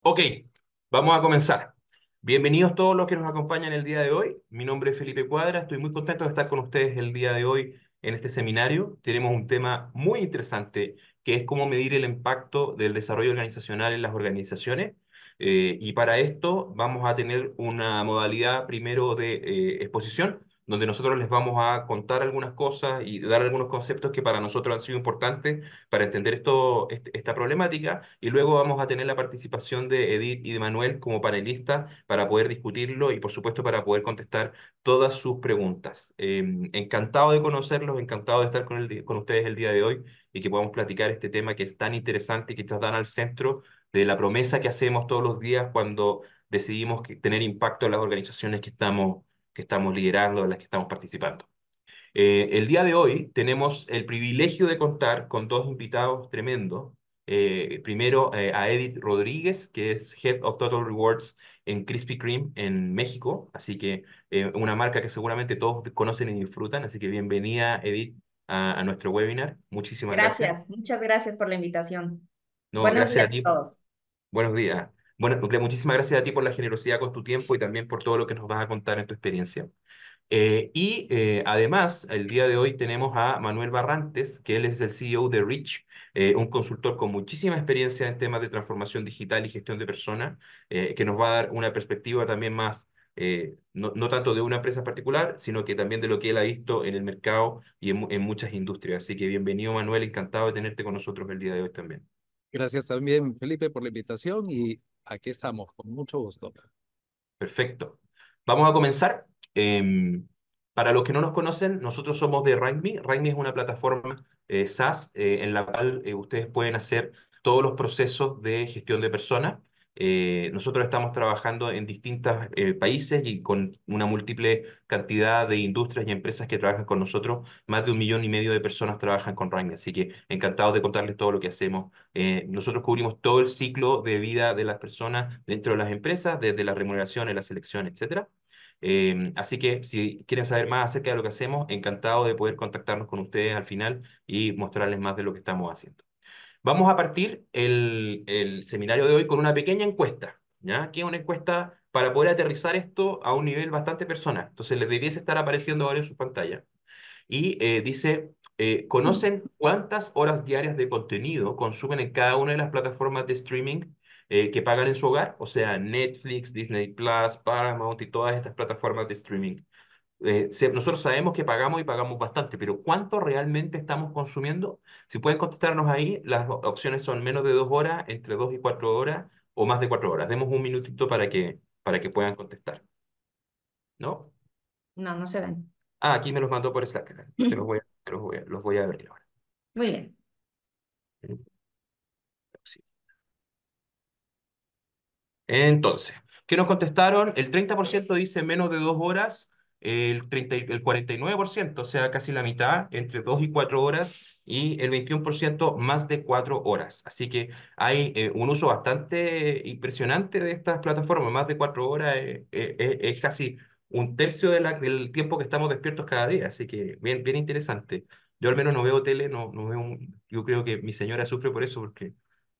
Ok, vamos a comenzar. Bienvenidos todos los que nos acompañan el día de hoy. Mi nombre es Felipe Cuadra. Estoy muy contento de estar con ustedes el día de hoy en este seminario. Tenemos un tema muy interesante que es cómo medir el impacto del desarrollo organizacional en las organizaciones. Y para esto vamos a tener una modalidad primero de exposición, donde nosotros les vamos a contar algunas cosas y dar algunos conceptos que para nosotros han sido importantes para entender esta problemática, y luego vamos a tener la participación de Edith y de Manuel como panelistas para poder discutirlo y por supuesto para poder contestar todas sus preguntas. Encantado de conocerlos, encantado de estar con ustedes el día de hoy y que podamos platicar este tema que es tan interesante y que está tan al centro de la promesa que hacemos todos los días cuando decidimos tener impacto en las organizaciones que estamos liderando, en las que estamos participando. El día de hoy tenemos el privilegio de contar con dos invitados tremendos. Primero, a Edith Rodríguez, que es Head of Total Rewards en Krispy Kreme en México. Así que una marca que seguramente todos conocen y disfrutan. Así que bienvenida, Edith, a nuestro webinar. Muchísimas gracias. Gracias, muchas gracias por la invitación. No, Buenos gracias a días a ti. todos. Buenos días. Bueno, muchísimas gracias a ti por la generosidad con tu tiempo y también por todo lo que nos vas a contar en tu experiencia. Además, el día de hoy tenemos a Manuel Barrantes, que él es el CEO de Reach, un consultor con muchísima experiencia en temas de transformación digital y gestión de personas, que nos va a dar una perspectiva también más, no tanto de una empresa particular, sino que también de lo que él ha visto en el mercado y en muchas industrias. Así que bienvenido, Manuel, encantado de tenerte con nosotros el día de hoy también. Gracias también, Felipe, por la invitación y aquí estamos, con mucho gusto. Perfecto. Vamos a comenzar. Para los que no nos conocen, nosotros somos de RankMe. RankMe es una plataforma SaaS en la cual ustedes pueden hacer todos los procesos de gestión de personas. Nosotros estamos trabajando en distintos países y con una múltiple cantidad de industrias y empresas que trabajan con nosotros. Más de 1,5 millones de personas trabajan con RankMe, así que encantados de contarles todo lo que hacemos. Nosotros cubrimos todo el ciclo de vida de las personas dentro de las empresas, desde la remuneración, la selección, etcétera. Así que si quieren saber más acerca de lo que hacemos, encantado de poder contactarnos con ustedes al final y mostrarles más de lo que estamos haciendo. Vamos a partir el seminario de hoy con una pequeña encuesta, ¿ya? Que es una encuesta para poder aterrizar esto a un nivel bastante personal. Entonces les debiese estar apareciendo ahora en su pantalla. Y dice, ¿conocen cuántas horas diarias de contenido consumen en cada una de las plataformas de streaming que pagan en su hogar? O sea, Netflix, Disney Plus, Paramount y todas estas plataformas de streaming. Nosotros sabemos que pagamos y pagamos bastante, pero ¿cuánto realmente estamos consumiendo? Si pueden contestarnos ahí, las opciones son menos de 2 horas, entre 2 y 4 horas o más de 4 horas. Demos un minutito para que puedan contestar, ¿no? No, no se ven. Ah, aquí me los mandó por Slack. Los voy a abrir ahora. Muy bien. Sí. Entonces, ¿qué nos contestaron? El 30% dice menos de 2 horas, el 49%, o sea, casi la mitad, entre 2 y 4 horas, y el 21% más de 4 horas. Así que hay un uso bastante impresionante de estas plataformas. Más de 4 horas es casi un tercio del tiempo que estamos despiertos cada día. Así que bien, bien interesante. Yo al menos no veo tele, no veo yo creo que mi señora sufre por eso, porque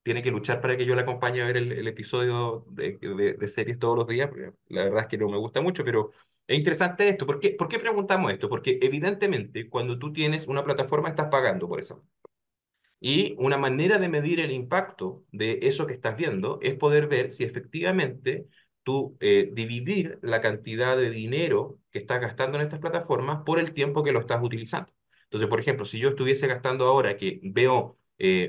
tiene que luchar para que yo la acompañe a ver el episodio de series todos los días, porque la verdad es que no me gusta mucho, pero es interesante esto. ¿Por qué preguntamos esto? Porque evidentemente cuando tú tienes una plataforma estás pagando por eso. Y una manera de medir el impacto de eso que estás viendo es poder ver si efectivamente tú dividir la cantidad de dinero que estás gastando en estas plataformas por el tiempo que lo estás utilizando. Entonces, por ejemplo, si yo estuviese gastando ahora que veo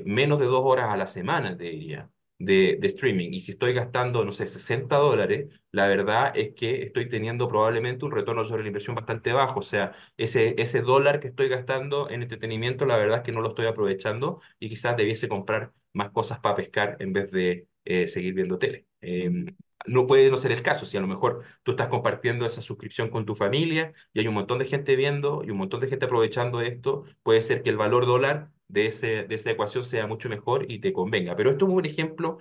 menos de 2 horas a la semana, te diría, de streaming, y si estoy gastando, no sé, $60, la verdad es que estoy teniendo probablemente un retorno sobre la inversión bastante bajo. O sea, ese dólar que estoy gastando en entretenimiento, la verdad es que no lo estoy aprovechando y quizás debiese comprar más cosas para pescar en vez de seguir viendo tele. No puede no ser el caso, si a lo mejor tú estás compartiendo esa suscripción con tu familia y hay un montón de gente viendo y un montón de gente aprovechando esto, puede ser que el valor dólar de esa ecuación sea mucho mejor y te convenga. Pero esto es un ejemplo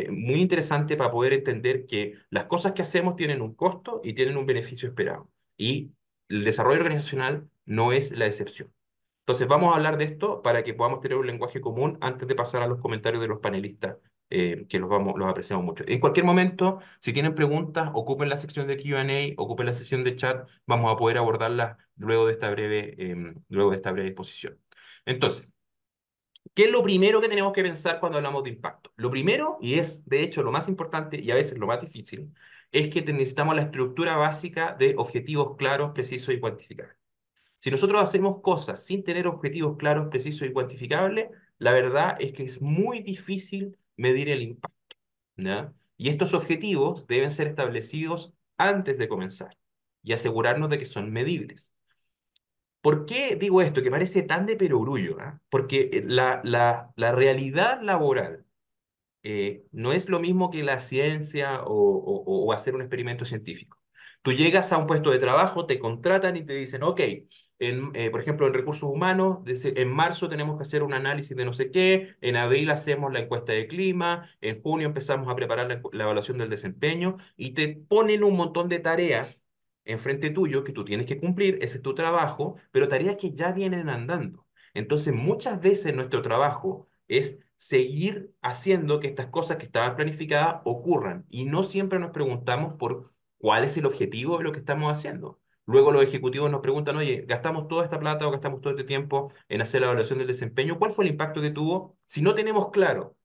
muy interesante para poder entender que las cosas que hacemos tienen un costo y tienen un beneficio esperado. Y el desarrollo organizacional no es la excepción. Entonces, vamos a hablar de esto para que podamos tener un lenguaje común antes de pasar a los comentarios de los panelistas que los apreciamos mucho. En cualquier momento, si tienen preguntas, ocupen la sección de Q&A, ocupen la sesión de chat, vamos a poder abordarlas luego de esta breve exposición. Entonces, ¿qué es lo primero que tenemos que pensar cuando hablamos de impacto? Lo primero, y es de hecho lo más importante y a veces lo más difícil, es que necesitamos la estructura básica de objetivos claros, precisos y cuantificables. Si nosotros hacemos cosas sin tener objetivos claros, precisos y cuantificables, la verdad es que es muy difícil medir el impacto, ¿ya? Y estos objetivos deben ser establecidos antes de comenzar y asegurarnos de que son medibles. ¿Por qué digo esto? Que parece tan de perogrullo, ¿ah? Porque la realidad laboral no es lo mismo que la ciencia o hacer un experimento científico. Tú llegas a un puesto de trabajo, te contratan y te dicen, ok, por ejemplo, en recursos humanos, en marzo tenemos que hacer un análisis de no sé qué, en abril hacemos la encuesta de clima, en junio empezamos a preparar la evaluación del desempeño y te ponen un montón de tareas enfrente tuyo que tú tienes que cumplir, ese es tu trabajo, pero tareas que ya vienen andando. Entonces, muchas veces nuestro trabajo es seguir haciendo que estas cosas que estaban planificadas ocurran. Y no siempre nos preguntamos por cuál es el objetivo de lo que estamos haciendo. Luego los ejecutivos nos preguntan, oye, gastamos toda esta plata o gastamos todo este tiempo en hacer la evaluación del desempeño, ¿cuál fue el impacto que tuvo? Si no tenemos claro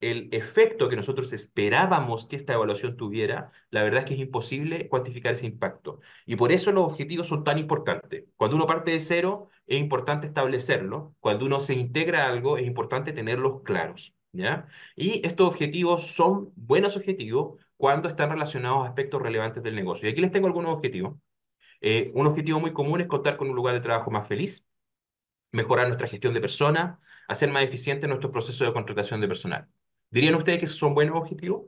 el efecto que nosotros esperábamos que esta evaluación tuviera, la verdad es que es imposible cuantificar ese impacto. Y por eso los objetivos son tan importantes. Cuando uno parte de cero, es importante establecerlo. Cuando uno se integra a algo, es importante tenerlos claros, ¿ya? Y estos objetivos son buenos objetivos cuando están relacionados a aspectos relevantes del negocio. Y aquí les tengo algunos objetivos. Un objetivo muy común es contar con un lugar de trabajo más feliz, mejorar nuestra gestión de personas, hacer más eficiente nuestro proceso de contratación de personal. ¿Dirían ustedes que esos son buenos objetivos?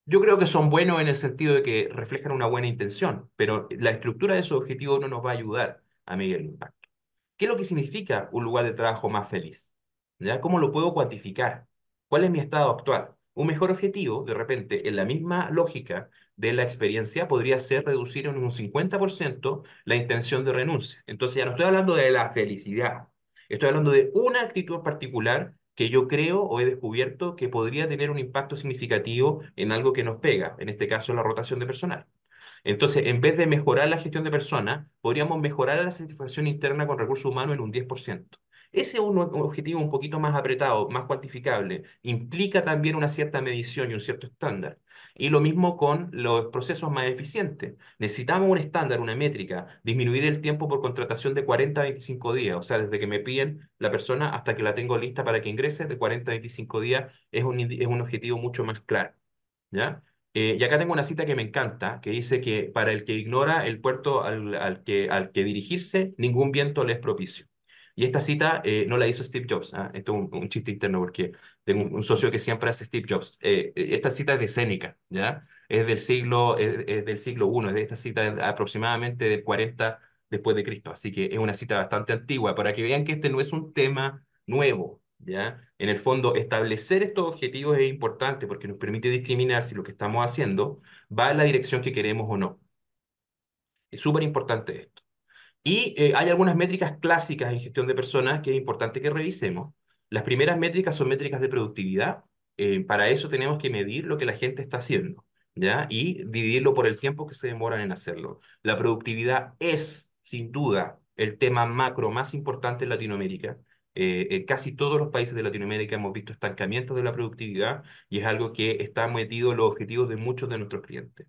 Yo creo que son buenos en el sentido de que reflejan una buena intención, pero la estructura de esos objetivos no nos va a ayudar a medir el impacto. ¿Qué es lo que significa un lugar de trabajo más feliz? ¿Ya? ¿Cómo lo puedo cuantificar? ¿Cuál es mi estado actual? Un mejor objetivo, de repente, en la misma lógica de la experiencia, podría ser reducir en un 50% la intención de renuncia. Entonces ya no estoy hablando de la felicidad, estoy hablando de una actitud particular que yo creo o he descubierto que podría tener un impacto significativo en algo que nos pega, en este caso la rotación de personal. Entonces, en vez de mejorar la gestión de personas, podríamos mejorar la satisfacción interna con recursos humanos en un 10%. Ese es un objetivo un poquito más apretado, más cuantificable. Implica también una cierta medición y un cierto estándar. Y lo mismo con los procesos más eficientes. Necesitamos un estándar, una métrica, disminuir el tiempo por contratación de 40 a 25 días. O sea, desde que me piden la persona hasta que la tengo lista para que ingrese, de 40 a 25 días es un objetivo mucho más claro. ¿Ya? Y acá tengo una cita que me encanta, que dice que para el que ignora el puerto al que dirigirse, ningún viento le es propicio. Y esta cita no la hizo Steve Jobs. ¿Ah? Esto es un chiste interno porque tengo un socio que siempre hace Steve Jobs. Esta cita es de Séneca, ¿ya? Es del siglo I, es de esta cita aproximadamente del 40 después de Cristo. Así que es una cita bastante antigua, para que vean que este no es un tema nuevo, ¿ya? En el fondo, establecer estos objetivos es importante porque nos permite discriminar si lo que estamos haciendo va en la dirección que queremos o no. Es súper importante esto. Y hay algunas métricas clásicas en gestión de personas que es importante que revisemos. Las primeras métricas son métricas de productividad. Para eso tenemos que medir lo que la gente está haciendo, ¿ya? Y dividirlo por el tiempo que se demoran en hacerlo. La productividad es, sin duda, el tema macro más importante en Latinoamérica. En casi todos los países de Latinoamérica hemos visto estancamientos de la productividad y es algo que está metido en los objetivos de muchos de nuestros clientes.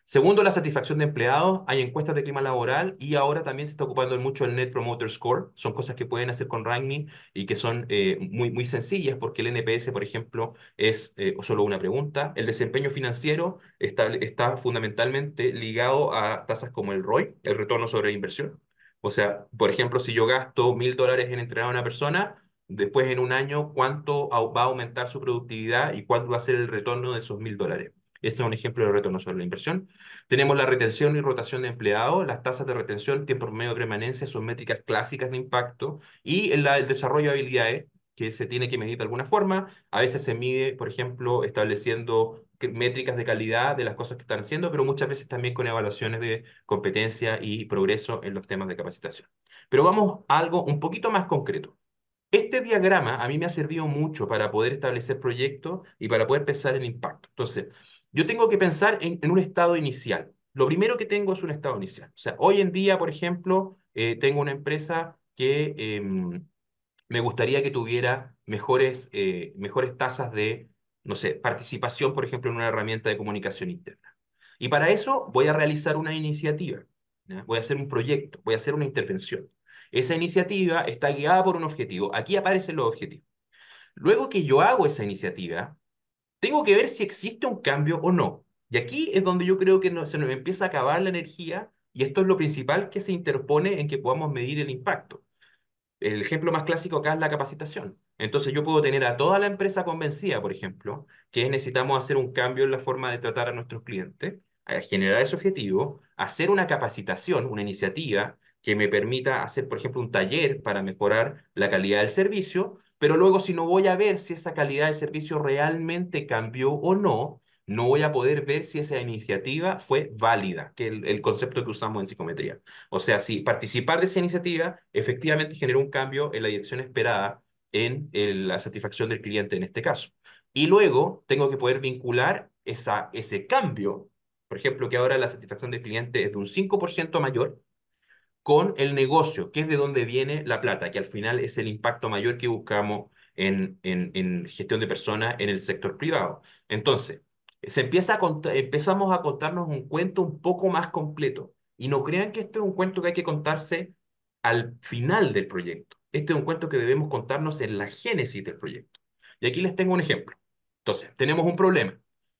Segundo, la satisfacción de empleados. Hay encuestas de clima laboral y ahora también se está ocupando mucho el Net Promoter Score. Son cosas que pueden hacer con Ragni y que son muy sencillas porque el NPS, por ejemplo, es solo una pregunta. El desempeño financiero está fundamentalmente ligado a tasas como el ROI, el retorno sobre la inversión. O sea, por ejemplo, si yo gasto $1.000 en entrenar a una persona, después en un año, ¿cuánto va a aumentar su productividad y cuánto va a ser el retorno de esos $1.000? Ese es un ejemplo de retorno sobre la inversión. Tenemos la retención y rotación de empleados, las tasas de retención, tiempo promedio de permanencia, son métricas clásicas de impacto, y el desarrollo de habilidades, que se tiene que medir de alguna forma. A veces se mide, por ejemplo, estableciendo métricas de calidad de las cosas que están haciendo, pero muchas veces también con evaluaciones de competencia y progreso en los temas de capacitación. Pero vamos a algo un poquito más concreto. Este diagrama a mí me ha servido mucho para poder establecer proyectos y para poder pensar en impacto. Entonces, yo tengo que pensar en un estado inicial. Lo primero que tengo es un estado inicial. O sea, hoy en día, por ejemplo, tengo una empresa que me gustaría que tuviera mejores tasas de, no sé, participación, por ejemplo, en una herramienta de comunicación interna. Y para eso voy a realizar una iniciativa, ¿ya? Voy a hacer un proyecto, voy a hacer una intervención. Esa iniciativa está guiada por un objetivo. Aquí aparecen los objetivos. Luego que yo hago esa iniciativa, tengo que ver si existe un cambio o no. Y aquí es donde yo creo que se nos empieza a acabar la energía y esto es lo principal que se interpone en que podamos medir el impacto. El ejemplo más clásico acá es la capacitación. Entonces yo puedo tener a toda la empresa convencida, por ejemplo, que necesitamos hacer un cambio en la forma de tratar a nuestros clientes, a generar ese objetivo, hacer una capacitación, una iniciativa que me permita hacer, por ejemplo, un taller para mejorar la calidad del servicio, pero luego si no voy a ver si esa calidad del servicio realmente cambió o no, no voy a poder ver si esa iniciativa fue válida, que es el concepto que usamos en psicometría. O sea, si participar de esa iniciativa efectivamente genera un cambio en la dirección esperada la satisfacción del cliente en este caso. Y luego tengo que poder vincular ese cambio, por ejemplo, que ahora la satisfacción del cliente es de un 5% mayor, con el negocio, que es de donde viene la plata, que al final es el impacto mayor que buscamos en gestión de personas en el sector privado. Entonces, empezamos a contarnos un cuento un poco más completo. Y no crean que este es un cuento que hay que contarse al final del proyecto. Este es un cuento que debemos contarnos en la génesis del proyecto. Y aquí les tengo un ejemplo. Entonces, tenemos un problema.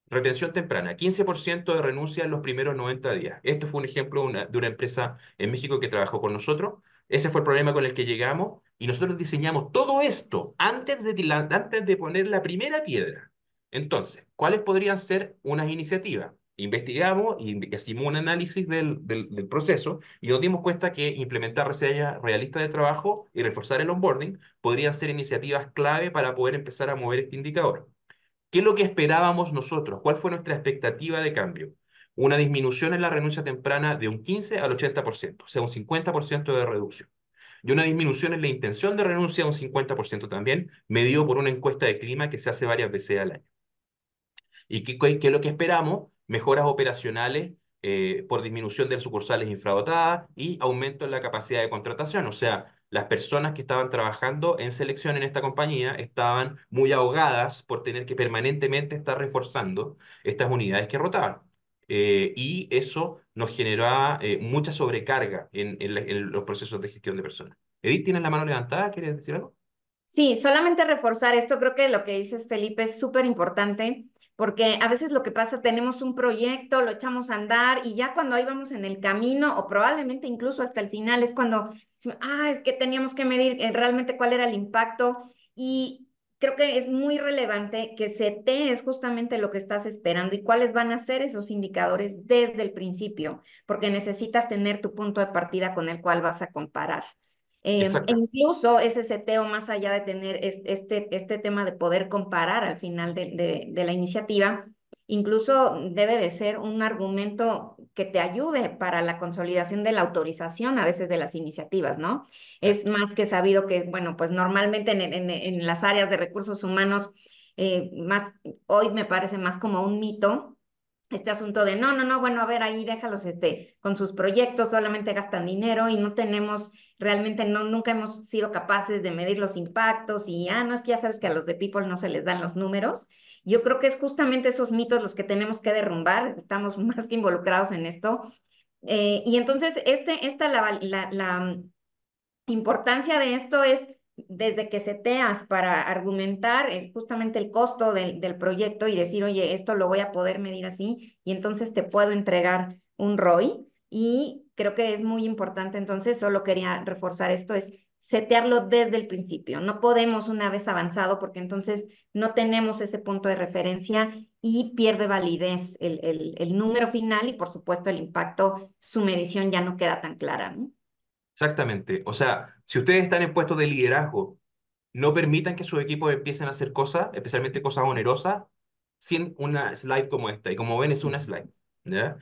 Retención temprana, 15% de renuncia en los primeros 90 días. Esto fue un ejemplo de una empresa en México que trabajó con nosotros. Ese fue el problema con el que llegamos y nosotros diseñamos todo esto antes de poner la primera piedra. Entonces, ¿cuáles podrían ser unas iniciativas? Investigamos y hicimos un análisis del proceso y nos dimos cuenta que implementar reseñas realistas de trabajo y reforzar el onboarding podrían ser iniciativas clave para poder empezar a mover este indicador. ¿Qué es lo que esperábamos nosotros? ¿Cuál fue nuestra expectativa de cambio? Una disminución en la renuncia temprana de un 15 al 80%, o sea, un 50% de reducción. Y una disminución en la intención de renuncia de un 50% también, medido por una encuesta de clima que se hace varias veces al año. ¿Y qué es lo que esperamos? Mejoras operacionales por disminución de sucursales infradotadas y aumento en la capacidad de contratación. O sea, las personas que estaban trabajando en selección en esta compañía estaban muy ahogadas por tener que permanentemente estar reforzando estas unidades que rotaban. Y eso nos generaba mucha sobrecarga en los procesos de gestión de personas. Edith, ¿tienes la mano levantada? ¿Quieres decir algo? Sí, solamente reforzar esto, creo que lo que dices, Felipe, es súper importante, porque a veces lo que pasa, tenemos un proyecto, lo echamos a andar y ya cuando ahí vamos en el camino, o probablemente incluso hasta el final, es cuando decimos, es que teníamos que medir realmente cuál era el impacto. Y creo que es muy relevante que setees justamente lo que estás esperando y cuáles van a ser esos indicadores desde el principio, porque necesitas tener tu punto de partida con el cual vas a comparar. E Exacto. incluso ese seteo, más allá de tener este tema de poder comparar al final de la iniciativa, incluso debe de ser un argumento que te ayude para la consolidación de la autorización a veces de las iniciativas, ¿no? Sí. Es más que sabido que, bueno, pues normalmente en las áreas de recursos humanos, más, hoy me parece más como un mito este asunto de no, no, no, bueno, a ver, ahí déjalos con sus proyectos, solamente gastan dinero y no tenemos, realmente no, nunca hemos sido capaces de medir los impactos y, no, es que ya sabes que a los de People no se les dan los números. Yo creo que es justamente esos mitos los que tenemos que derrumbar, estamos más que involucrados en esto. Y entonces, la importancia de esto es desde que seteas para argumentar justamente el costo del proyecto y decir, oye, esto lo voy a poder medir así y entonces te puedo entregar un ROI. Y creo que es muy importante, entonces solo quería reforzar esto, es setearlo desde el principio. No podemos una vez avanzado porque entonces no tenemos ese punto de referencia y pierde validez el número final y por supuesto el impacto, su medición ya no queda tan clara, ¿no? Exactamente. O sea, si ustedes están en puestos de liderazgo, no permitan que sus equipos empiecen a hacer cosas, especialmente cosas onerosas, sin una slide como esta. Y como ven, es una slide. ¿Ya?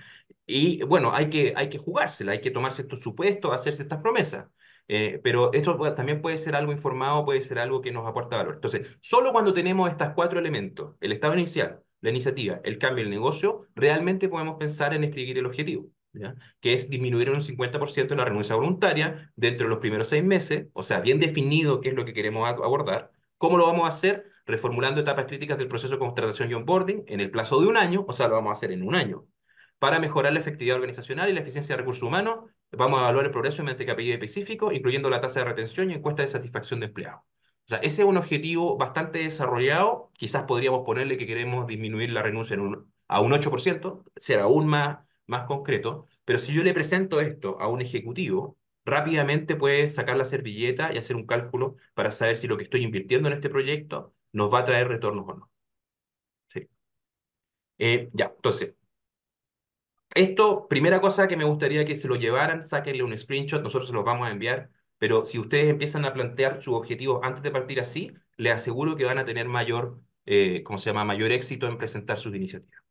Y bueno, hay que jugársela, hay que tomarse estos supuestos, hacerse estas promesas. Pero esto también puede ser algo informado, puede ser algo que nos aporta valor. Entonces, solo cuando tenemos estos cuatro elementos, el estado inicial, la iniciativa, el cambio y el negocio, realmente podemos pensar en escribir el objetivo, ¿ya? Que es disminuir en un 50% la renuncia voluntaria dentro de los primeros 6 meses, o sea, bien definido qué es lo que queremos abordar. ¿Cómo lo vamos a hacer? Reformulando etapas críticas del proceso de contratación y onboarding en el plazo de un año, o sea, lo vamos a hacer en un año. Para mejorar la efectividad organizacional y la eficiencia de recursos humanos, vamos a evaluar el progreso mediante KPI específico, incluyendo la tasa de retención y encuesta de satisfacción de empleados. O sea, ese es un objetivo bastante desarrollado. Quizás podríamos ponerle que queremos disminuir la renuncia a un 8%, ser aún más concreto. Pero si yo le presento esto a un ejecutivo, rápidamente puede sacar la servilleta y hacer un cálculo para saber si lo que estoy invirtiendo en este proyecto nos va a traer retornos o no. ¿Sí? Ya, entonces, esto, primera cosa que me gustaría que se lo llevaran, sáquenle un screenshot, nosotros se los vamos a enviar, pero si ustedes empiezan a plantear sus objetivos antes de partir así, les aseguro que van a tener mayor, ¿cómo se llama?, mayor éxito en presentar sus iniciativas.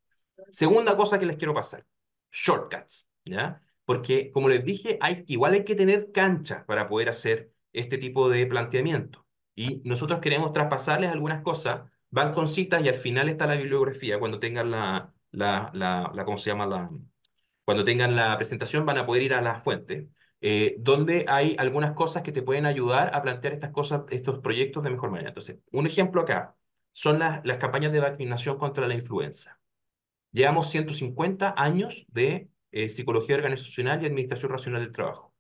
Segunda cosa que les quiero pasar, shortcuts, ¿ya? Porque, como les dije, igual hay que tener cancha para poder hacer este tipo de planteamiento. Y nosotros queremos traspasarles algunas cosas, van con citas y al final está la bibliografía, cuando tengan ¿cómo se llama? Cuando tengan la presentación van a poder ir a la fuente, donde hay algunas cosas que te pueden ayudar a plantear estas cosas, estos proyectos de mejor manera. Entonces, un ejemplo acá son las campañas de vacunación contra la influenza. Llevamos 150 años de psicología organizacional y administración racional del trabajo.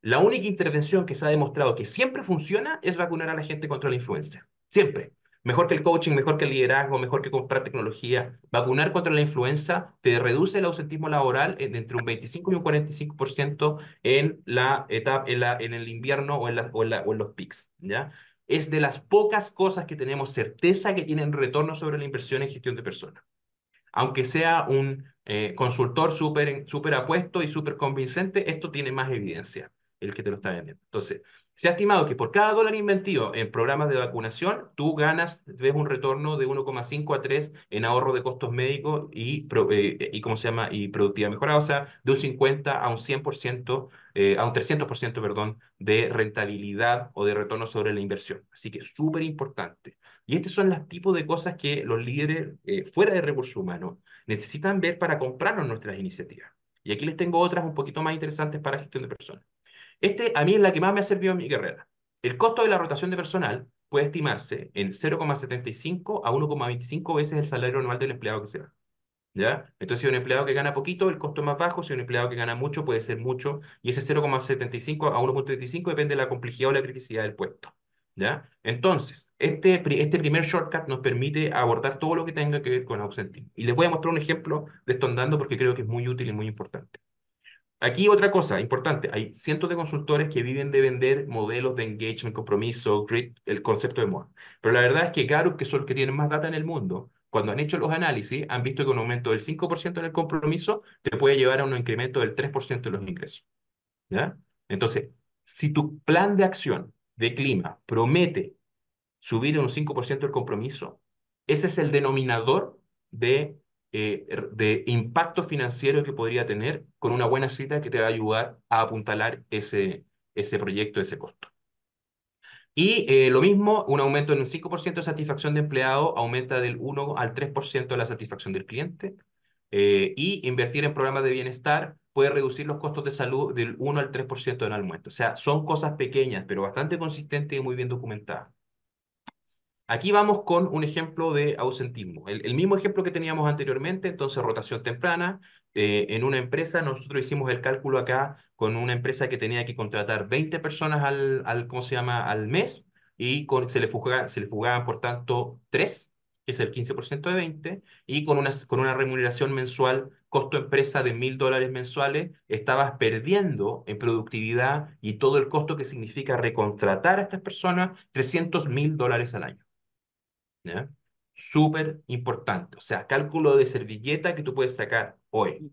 La única intervención que se ha demostrado que siempre funciona es vacunar a la gente contra la influenza. Siempre. Mejor que el coaching, mejor que el liderazgo, mejor que comprar tecnología. Vacunar contra la influenza te reduce el ausentismo laboral entre un 25 y un 45% en la etapa, en el invierno o en los pics, ¿ya? Es de las pocas cosas que tenemos certeza que tienen retorno sobre la inversión en gestión de personas, aunque sea un consultor súper apuesto y súper convincente, esto tiene más evidencia, el que te lo está vendiendo. Entonces, se ha estimado que por cada dólar invertido en programas de vacunación, tú ves un retorno de 1,5 a 3 en ahorro de costos médicos ¿cómo se llama? Y productividad mejorada, o sea, de un 50 a un 100%, a un 300%, perdón, de rentabilidad o de retorno sobre la inversión. Así que súper importante. Y estos son los tipos de cosas que los líderes fuera de recursos humanos necesitan ver para comprarnos nuestras iniciativas. Y aquí les tengo otras un poquito más interesantes para gestión de personas. A mí es la que más me ha servido en mi carrera. El costo de la rotación de personal puede estimarse en 0,75 a 1,25 veces el salario anual del empleado que se va. ¿Ya? Entonces, si un empleado que gana poquito, el costo es más bajo; si un empleado que gana mucho, puede ser mucho, y ese 0,75 a 1,25 depende de la complejidad o la criticidad del puesto. ¿Ya? Entonces, este primer shortcut nos permite abordar todo lo que tenga que ver con ausentismo. Y les voy a mostrar un ejemplo de esto andando porque creo que es muy útil y muy importante. Aquí otra cosa importante, hay cientos de consultores que viven de vender modelos de engagement, compromiso, grit, el concepto de moda. Pero la verdad es que Garup, que son los que tienen más data en el mundo, cuando han hecho los análisis, han visto que un aumento del 5% en el compromiso te puede llevar a un incremento del 3% de los ingresos. ¿Ya? Entonces, si tu plan de acción de clima promete subir en un 5% el compromiso, ese es el denominador de impacto financiero que podría tener con una buena cita que te va a ayudar a apuntalar ese proyecto, ese costo. Y lo mismo, un aumento en un 5% de satisfacción de empleado aumenta del 1 al 3% de la satisfacción del cliente. Y invertir en programas de bienestar puede reducir los costos de salud del 1 al 3% en aumento. O sea, son cosas pequeñas, pero bastante consistentes y muy bien documentadas. Aquí vamos con un ejemplo de ausentismo. El mismo ejemplo que teníamos anteriormente, entonces rotación temprana. En una empresa, nosotros hicimos el cálculo acá con una empresa que tenía que contratar 20 personas ¿cómo se llama?, al mes, y se le fugaban, por tanto, 3, que es el 15% de 20, y con una remuneración mensual, costo empresa de $1.000 mensuales, estabas perdiendo en productividad y todo el costo que significa recontratar a estas personas, $300.000 al año. ¿Ya? Súper importante. O sea, cálculo de servilleta que tú puedes sacar hoy.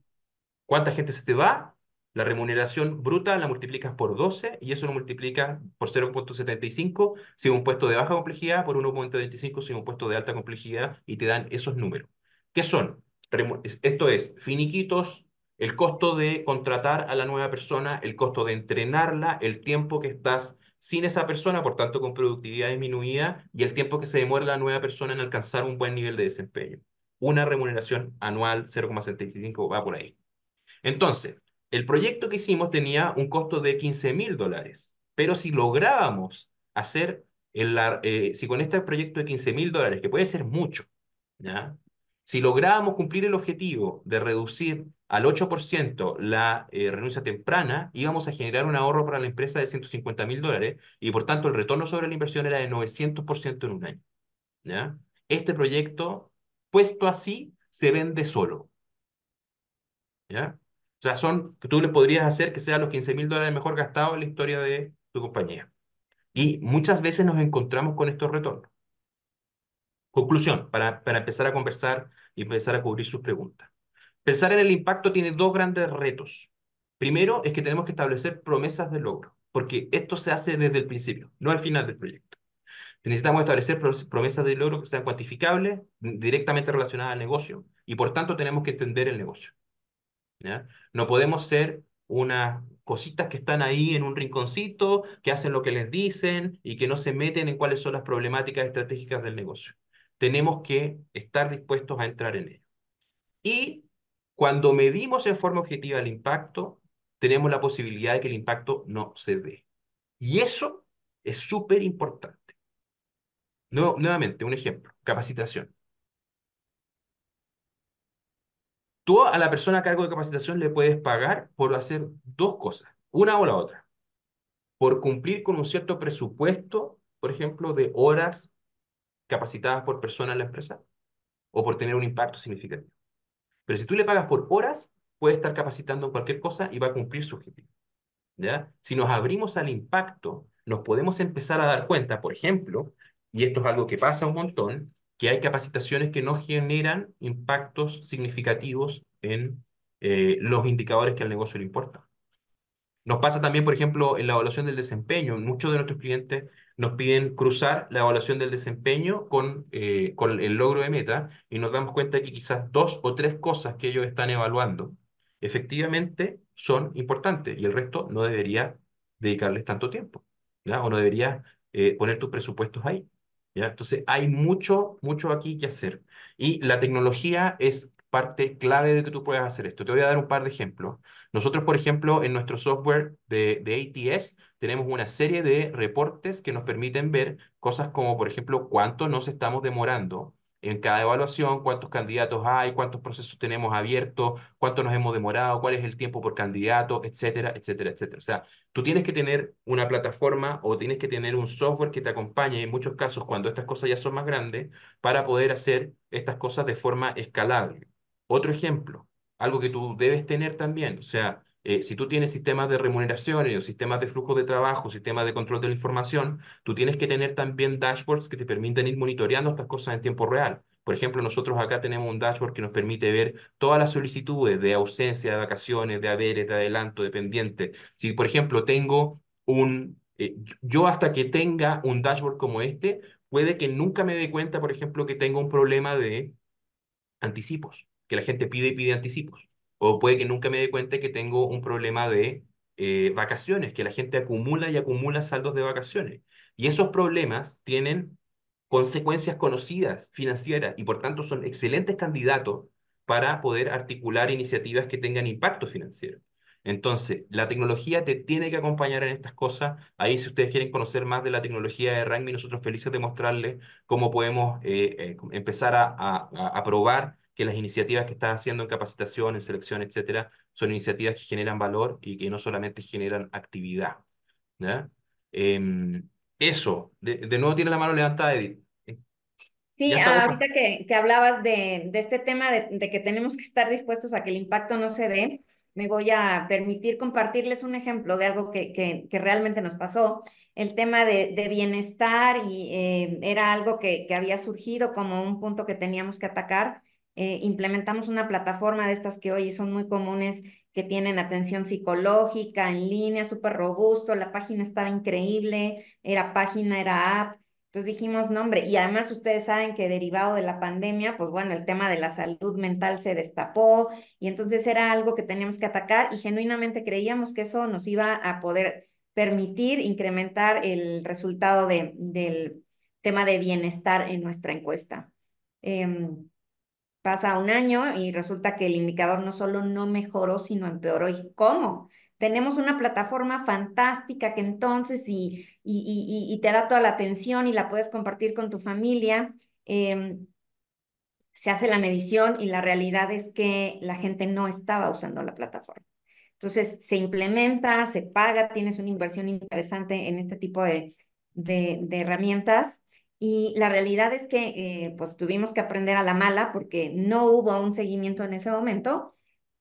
¿Cuánta gente se te va? La remuneración bruta la multiplicas por 12 y eso lo multiplicas por 0,75 si es un puesto de baja complejidad, por 1,25 si es un puesto de alta complejidad, y te dan esos números. ¿Qué son? Esto es finiquitos, el costo de contratar a la nueva persona, el costo de entrenarla, el tiempo que estás sin esa persona, por tanto con productividad disminuida, y el tiempo que se demora la nueva persona en alcanzar un buen nivel de desempeño. Una remuneración anual 0,75 va por ahí. Entonces, el proyecto que hicimos tenía un costo de $15.000, pero si lográbamos hacer, si con este proyecto de $15.000, que puede ser mucho, ¿ya? Si lográbamos cumplir el objetivo de reducir al 8% la renuncia temprana, íbamos a generar un ahorro para la empresa de $150.000 y por tanto el retorno sobre la inversión era de 900% en un año, ¿ya? Este proyecto, puesto así, se vende solo. ¿Ya? O sea, tú le podrías hacer que sean los $15.000 mejor gastados en la historia de tu compañía. Y muchas veces nos encontramos con estos retornos. Conclusión, para empezar a conversar y empezar a cubrir sus preguntas. Pensar en el impacto tiene dos grandes retos. Primero es que tenemos que establecer promesas de logro, porque esto se hace desde el principio, no al final del proyecto. Necesitamos establecer promesas de logro que sean cuantificables, directamente relacionadas al negocio, y por tanto tenemos que entender el negocio. ¿Ya? No podemos ser unas cositas que están ahí en un rinconcito, que hacen lo que les dicen y que no se meten en cuáles son las problemáticas estratégicas del negocio. Tenemos que estar dispuestos a entrar en ello. Y cuando medimos en forma objetiva el impacto, tenemos la posibilidad de que el impacto no se dé. Y eso es súper importante. Nuevamente, un ejemplo, capacitación. Tú a la persona a cargo de capacitación le puedes pagar por hacer dos cosas, una o la otra. Por cumplir con un cierto presupuesto, por ejemplo, de horas capacitadas por persona en la empresa, o por tener un impacto significativo. Pero si tú le pagas por horas, puede estar capacitando en cualquier cosa y va a cumplir su objetivo. ¿Ya? Si nos abrimos al impacto, nos podemos empezar a dar cuenta, por ejemplo, y esto es algo que pasa un montón, que hay capacitaciones que no generan impactos significativos en los indicadores que al negocio le importan. Nos pasa también, por ejemplo, en la evaluación del desempeño. Muchos de nuestros clientes nos piden cruzar la evaluación del desempeño con el logro de meta y nos damos cuenta que quizás dos o tres cosas que ellos están evaluando efectivamente son importantes y el resto no debería dedicarles tanto tiempo, ¿ya? O no debería poner tus presupuestos ahí, ¿ya? Entonces hay mucho, mucho aquí que hacer. Y la tecnología es parte clave de que tú puedas hacer esto. Te voy a dar un par de ejemplos. Nosotros, por ejemplo, en nuestro software de ATS tenemos una serie de reportes que nos permiten ver cosas como, por ejemplo, cuánto nos estamos demorando en cada evaluación, cuántos candidatos hay, cuántos procesos tenemos abiertos, cuánto nos hemos demorado, cuál es el tiempo por candidato, etcétera, etcétera, etcétera. O sea, tú tienes que tener una plataforma o tienes que tener un software que te acompañe en muchos casos cuando estas cosas ya son más grandes para poder hacer estas cosas de forma escalable. Otro ejemplo, algo que tú debes tener también. O sea, si tú tienes sistemas de remuneración o sistemas de flujo de trabajo, sistemas de control de la información, tú tienes que tener también dashboards que te permitan ir monitoreando estas cosas en tiempo real. Por ejemplo, nosotros acá tenemos un dashboard que nos permite ver todas las solicitudes de ausencia, de vacaciones, de haberes, de adelanto, de pendiente. Si, por ejemplo, tengo yo hasta que tenga un dashboard como este, puede que nunca me dé cuenta, por ejemplo, que tengo un problema de anticipos, que la gente pide y pide anticipos. O puede que nunca me dé cuenta que tengo un problema de vacaciones, que la gente acumula y acumula saldos de vacaciones. Y esos problemas tienen consecuencias conocidas financieras y por tanto son excelentes candidatos para poder articular iniciativas que tengan impacto financiero. Entonces, la tecnología te tiene que acompañar en estas cosas. Ahí, si ustedes quieren conocer más de la tecnología de Rangmi, nosotros felices de mostrarles cómo podemos empezar a probar que las iniciativas que estás haciendo en capacitación, en selección, etcétera, son iniciativas que generan valor y que no solamente generan actividad. ¿Ya? Em, Eso, de nuevo tiene la mano levantada, Edith. Sí, Ya estamos. ahorita que hablabas de este tema de que tenemos que estar dispuestos a que el impacto no se dé, me voy a permitir compartirles un ejemplo de algo que realmente nos pasó. El tema de bienestar y era algo que había surgido como un punto que teníamos que atacar. Implementamos una plataforma de estas que hoy son muy comunes, que tienen atención psicológica en línea, súper robusto, la página estaba increíble, era página, era app. Entonces dijimos, no, hombre, y además ustedes saben que derivado de la pandemia, pues bueno, el tema de la salud mental se destapó y entonces era algo que teníamos que atacar y genuinamente creíamos que eso nos iba a poder permitir incrementar el resultado del tema de bienestar en nuestra encuesta. Pasa un año y resulta que el indicador no solo no mejoró, sino empeoró. ¿Y cómo? Tenemos una plataforma fantástica que entonces y te da toda la atención y la puedes compartir con tu familia. Se hace la medición y la realidad es que la gente no estaba usando la plataforma. Entonces se implementa, se paga, tienes una inversión interesante en este tipo de herramientas y la realidad es que pues tuvimos que aprender a la mala porque no hubo un seguimiento en ese momento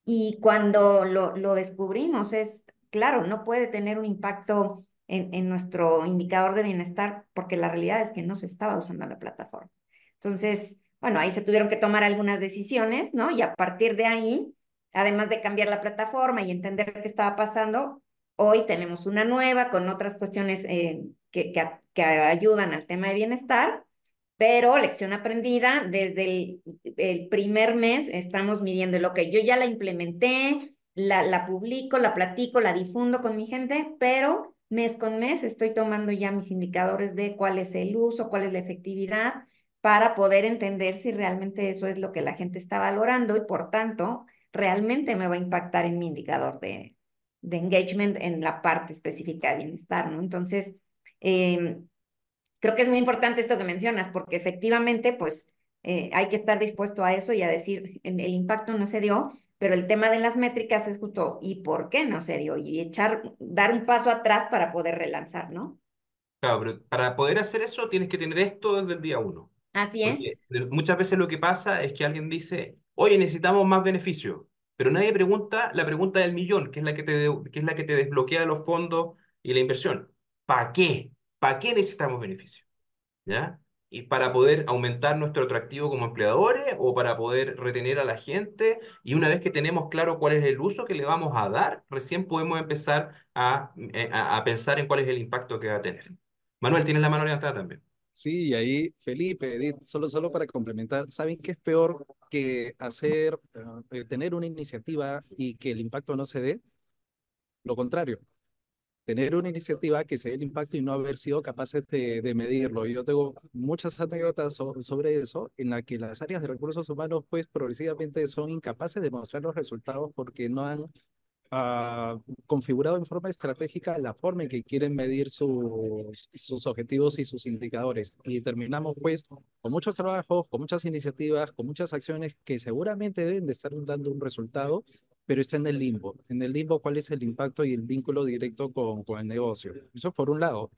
y cuando lo descubrimos es, claro, no puede tener un impacto en nuestro indicador de bienestar porque la realidad es que no se estaba usando la plataforma. Entonces, bueno, ahí se tuvieron que tomar algunas decisiones, ¿no? Y a partir de ahí, además de cambiar la plataforma y entender qué estaba pasando, hoy tenemos una nueva con otras cuestiones que ayudan al tema de bienestar, pero lección aprendida, desde el primer mes estamos midiendo lo que yo ya la implementé, la publico, la platico, la difundo con mi gente, pero mes con mes estoy tomando ya mis indicadores de cuál es el uso, cuál es la efectividad, para poder entender si realmente eso es lo que la gente está valorando y por tanto realmente me va a impactar en mi indicador de engagement en la parte específica de bienestar, ¿no? Entonces, eh, creo que es muy importante esto que mencionas, porque efectivamente, pues, hay que estar dispuesto a eso y a decir, el impacto no se dio, pero el tema de las métricas es justo, ¿y por qué no se dio? Y dar un paso atrás para poder relanzar, ¿no? Claro, pero para poder hacer eso tienes que tener esto desde el día uno. Así Porque es. muchas veces lo que pasa es que alguien dice, oye, necesitamos más beneficios, pero nadie pregunta la pregunta del millón, que es la que es la que te desbloquea los fondos y la inversión. ¿Para qué? ¿Para qué necesitamos beneficios? ¿Ya? Y para poder aumentar nuestro atractivo como empleadores o para poder retener a la gente. Y una vez que tenemos claro cuál es el uso que le vamos a dar, recién podemos empezar a pensar en cuál es el impacto que va a tener. Manuel, tienes la mano levantada también. Sí, y ahí, Felipe, Edith, solo para complementar, ¿saben qué es peor que tener una iniciativa y que el impacto no se dé? Lo contrario, tener una iniciativa que se dé el impacto y no haber sido capaces de medirlo. Yo tengo muchas anécdotas sobre eso, en la que las áreas de recursos humanos, pues, progresivamente son incapaces de mostrar los resultados porque no han configurado en forma estratégica la forma en que quieren medir sus objetivos y sus indicadores. Y terminamos pues con muchos trabajos, con muchas iniciativas, con muchas acciones que seguramente deben de estar dando un resultado, pero está en el limbo. En el limbo, ¿cuál es el impacto y el vínculo directo con el negocio? Eso por un lado.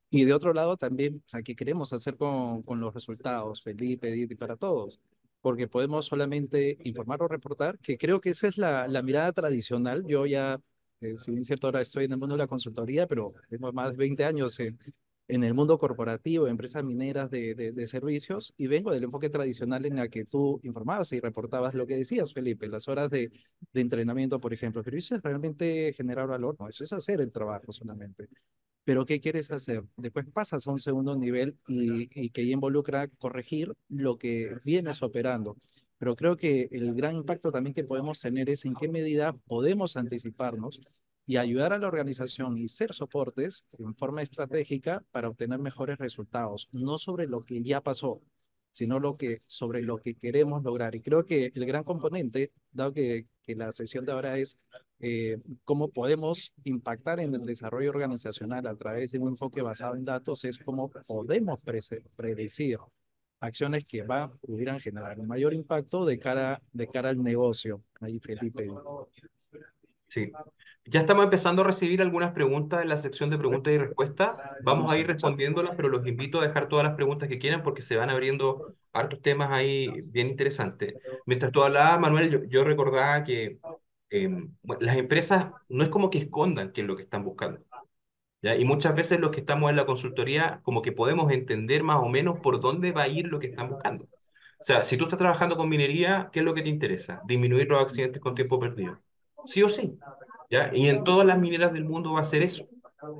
Y de otro lado también, o sea, ¿qué queremos hacer con los resultados, Felipe, Edith, y para todos? Porque podemos solamente informar o reportar, que creo que esa es la mirada tradicional. Yo ya, si bien es cierto, ahora estoy en el mundo de la consultoría, pero tengo más de 20 años en el mundo corporativo, empresas mineras de servicios, y vengo del enfoque tradicional en la que tú informabas y reportabas lo que decías, Felipe, las horas de entrenamiento, por ejemplo. Pero eso es realmente generar valor, no, eso es hacer el trabajo solamente. Pero ¿qué quieres hacer? Después pasas a un segundo nivel y que ya involucra corregir lo que vienes operando. Pero creo que el gran impacto también que podemos tener es en qué medida podemos anticiparnos y ayudar a la organización y ser soportes en forma estratégica para obtener mejores resultados, no sobre lo que ya pasó, sino sobre lo que queremos lograr. Y creo que el gran componente, dado que la sesión de ahora es cómo podemos impactar en el desarrollo organizacional a través de un enfoque basado en datos, es cómo podemos predecir acciones que pudieran generar un mayor impacto de cara al negocio. Ahí, Felipe. Sí. Ya estamos empezando a recibir algunas preguntas en la sección de preguntas y respuestas. Vamos Vamos a a ir escuchar. respondiéndolas, pero los invito a dejar todas las preguntas que quieran porque se van abriendo hartos temas ahí bien interesantes. Mientras tú hablabas, Manuel, yo recordaba que bueno, las empresas no es como que escondan qué es lo que están buscando, ¿ya? Y muchas veces los que estamos en la consultoría como que podemos entender más o menos por dónde va a ir lo que están buscando. O sea, si tú estás trabajando con minería, ¿qué es lo que te interesa? Disminuir los accidentes con tiempo perdido. Sí o sí, ¿ya? Y en todas las mineras del mundo va a ser eso.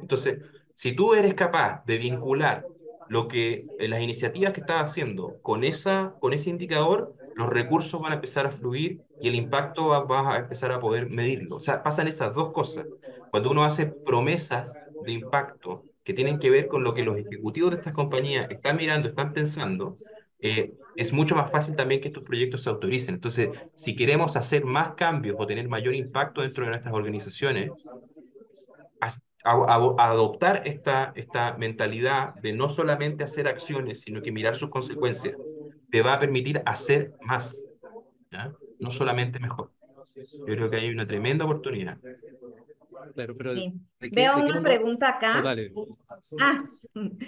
Entonces, si tú eres capaz de vincular las iniciativas que estás haciendo con ese indicador, los recursos van a empezar a fluir y el impacto vas a empezar a poder medirlo. O sea, pasan esas dos cosas. Cuando uno hace promesas de impacto que tienen que ver con lo que los ejecutivos de estas compañías están mirando, están pensando, es mucho más fácil también que estos proyectos se autoricen. Entonces, si queremos hacer más cambios o tener mayor impacto dentro de nuestras organizaciones, adoptar esta mentalidad de no solamente hacer acciones, sino que mirar sus consecuencias, te va a permitir hacer más, ¿ya? No solamente mejor. Yo creo que hay una tremenda oportunidad. Claro, pero Sí. de Veo qué una mundo? pregunta Oh, acá. dale. Ah,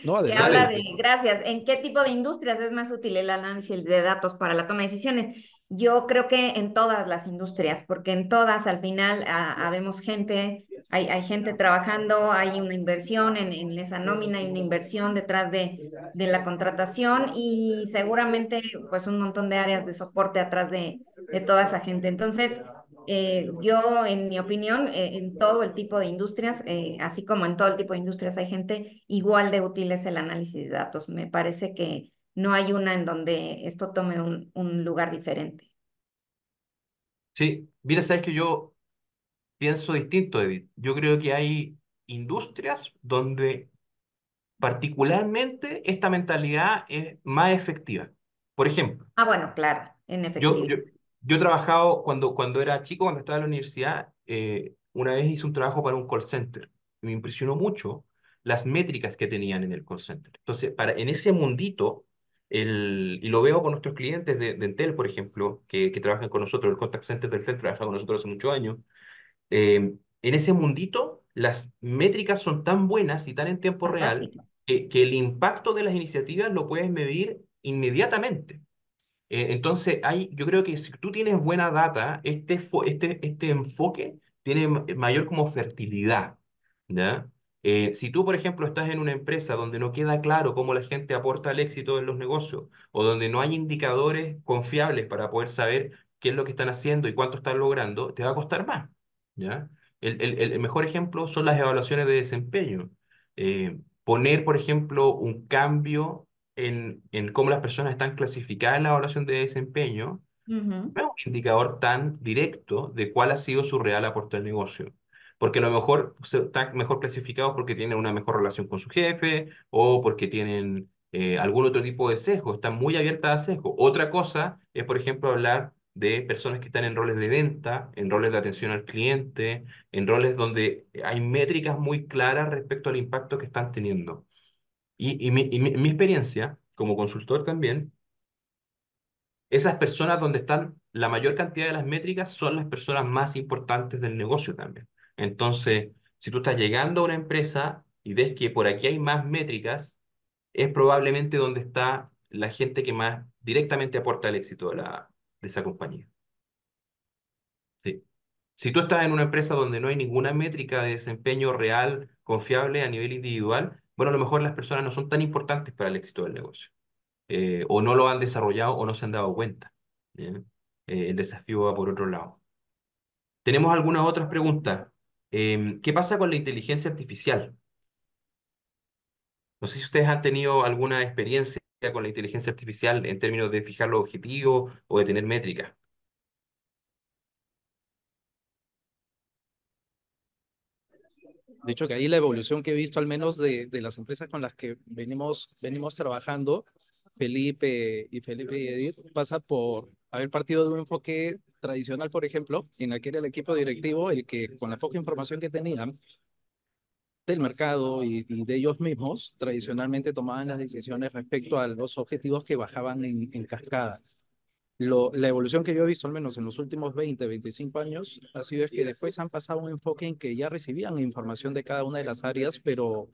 No, que habla de, adelante. gracias, ¿en qué tipo de industrias es más útil el análisis de datos para la toma de decisiones? Yo creo que en todas las industrias, porque en todas al final habemos gente, hay gente trabajando, hay una inversión en esa nómina, hay una inversión detrás de la contratación y seguramente pues un montón de áreas de soporte atrás de toda esa gente. Entonces, yo, en mi opinión, en todo el tipo de industrias, así como en todo el tipo de industrias hay gente, igual de útil es el análisis de datos. Me parece que no hay una en donde esto tome un lugar diferente. Sí, mira, sabes que yo pienso distinto, Edith. Yo creo que hay industrias donde particularmente esta mentalidad es más efectiva. Por ejemplo, Ah, bueno, claro, en Yo, efectivo. yo, yo he trabajado cuando era chico, cuando estaba en la universidad, una vez hice un trabajo para un call center. Me impresionó mucho las métricas que tenían en el call center. Entonces, en ese mundito, y lo veo con nuestros clientes de Entel, por ejemplo, que trabajan con nosotros, el contact center de Entel trabaja con nosotros hace muchos años. En ese mundito, las métricas son tan buenas y tan en tiempo real Fantástico. que el impacto de las iniciativas lo puedes medir inmediatamente. Entonces, yo creo que si tú tienes buena data, este enfoque tiene mayor como fertilidad, ¿ya? Si tú, por ejemplo, estás en una empresa donde no queda claro cómo la gente aporta al éxito en los negocios, o donde no hay indicadores confiables para poder saber qué es lo que están haciendo y cuánto están logrando, te va a costar más, ¿ya? El mejor ejemplo son las evaluaciones de desempeño. Poner, por ejemplo, un cambio en cómo las personas están clasificadas en la evaluación de desempeño, Ujú. no es un indicador tan directo de cuál ha sido su real aporte al negocio. Porque a lo mejor están mejor clasificados porque tienen una mejor relación con su jefe o porque tienen algún otro tipo de sesgo, están muy abiertas a sesgo. Otra cosa es, por ejemplo, hablar de personas que están en roles de venta, en roles de atención al cliente, en roles donde hay métricas muy claras respecto al impacto que están teniendo. Mi experiencia como consultor también, esas personas donde están la mayor cantidad de las métricas son las personas más importantes del negocio también. Entonces, si tú estás llegando a una empresa y ves que por aquí hay más métricas, es probablemente donde está la gente que más directamente aporta el éxito de esa compañía. Sí. Si tú estás en una empresa donde no hay ninguna métrica de desempeño real, confiable a nivel individual, bueno, a lo mejor las personas no son tan importantes para el éxito del negocio. O no lo han desarrollado o no se han dado cuenta. ¿Ya? El desafío va por otro lado. ¿Tenemos algunas otras preguntas? ¿Qué pasa con la inteligencia artificial? No sé si ustedes han tenido alguna experiencia con la inteligencia artificial en términos de fijar los objetivos o de tener métricas. De hecho, que ahí la evolución que he visto, al menos de las empresas con las que venimos trabajando, Felipe y Edith, pasa por haber partido de un enfoque tradicional, por ejemplo, en el que era el equipo directivo, el que con la poca información que tenían del mercado y de ellos mismos, tradicionalmente tomaban las decisiones respecto a los objetivos que bajaban en cascada. La evolución que yo he visto, al menos en los últimos 25 años, ha sido es que después han pasado a un enfoque en que ya recibían información de cada una de las áreas, pero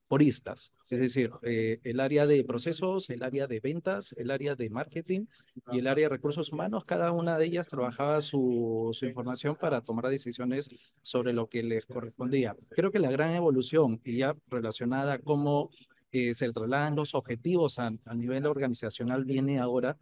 por islas. Es decir, el área de procesos, el área de ventas, el área de marketing y el área de recursos humanos, cada una de ellas trabajaba su información para tomar decisiones sobre lo que les correspondía. Creo que la gran evolución, y ya relacionada como se trasladan los objetivos a nivel organizacional, viene ahora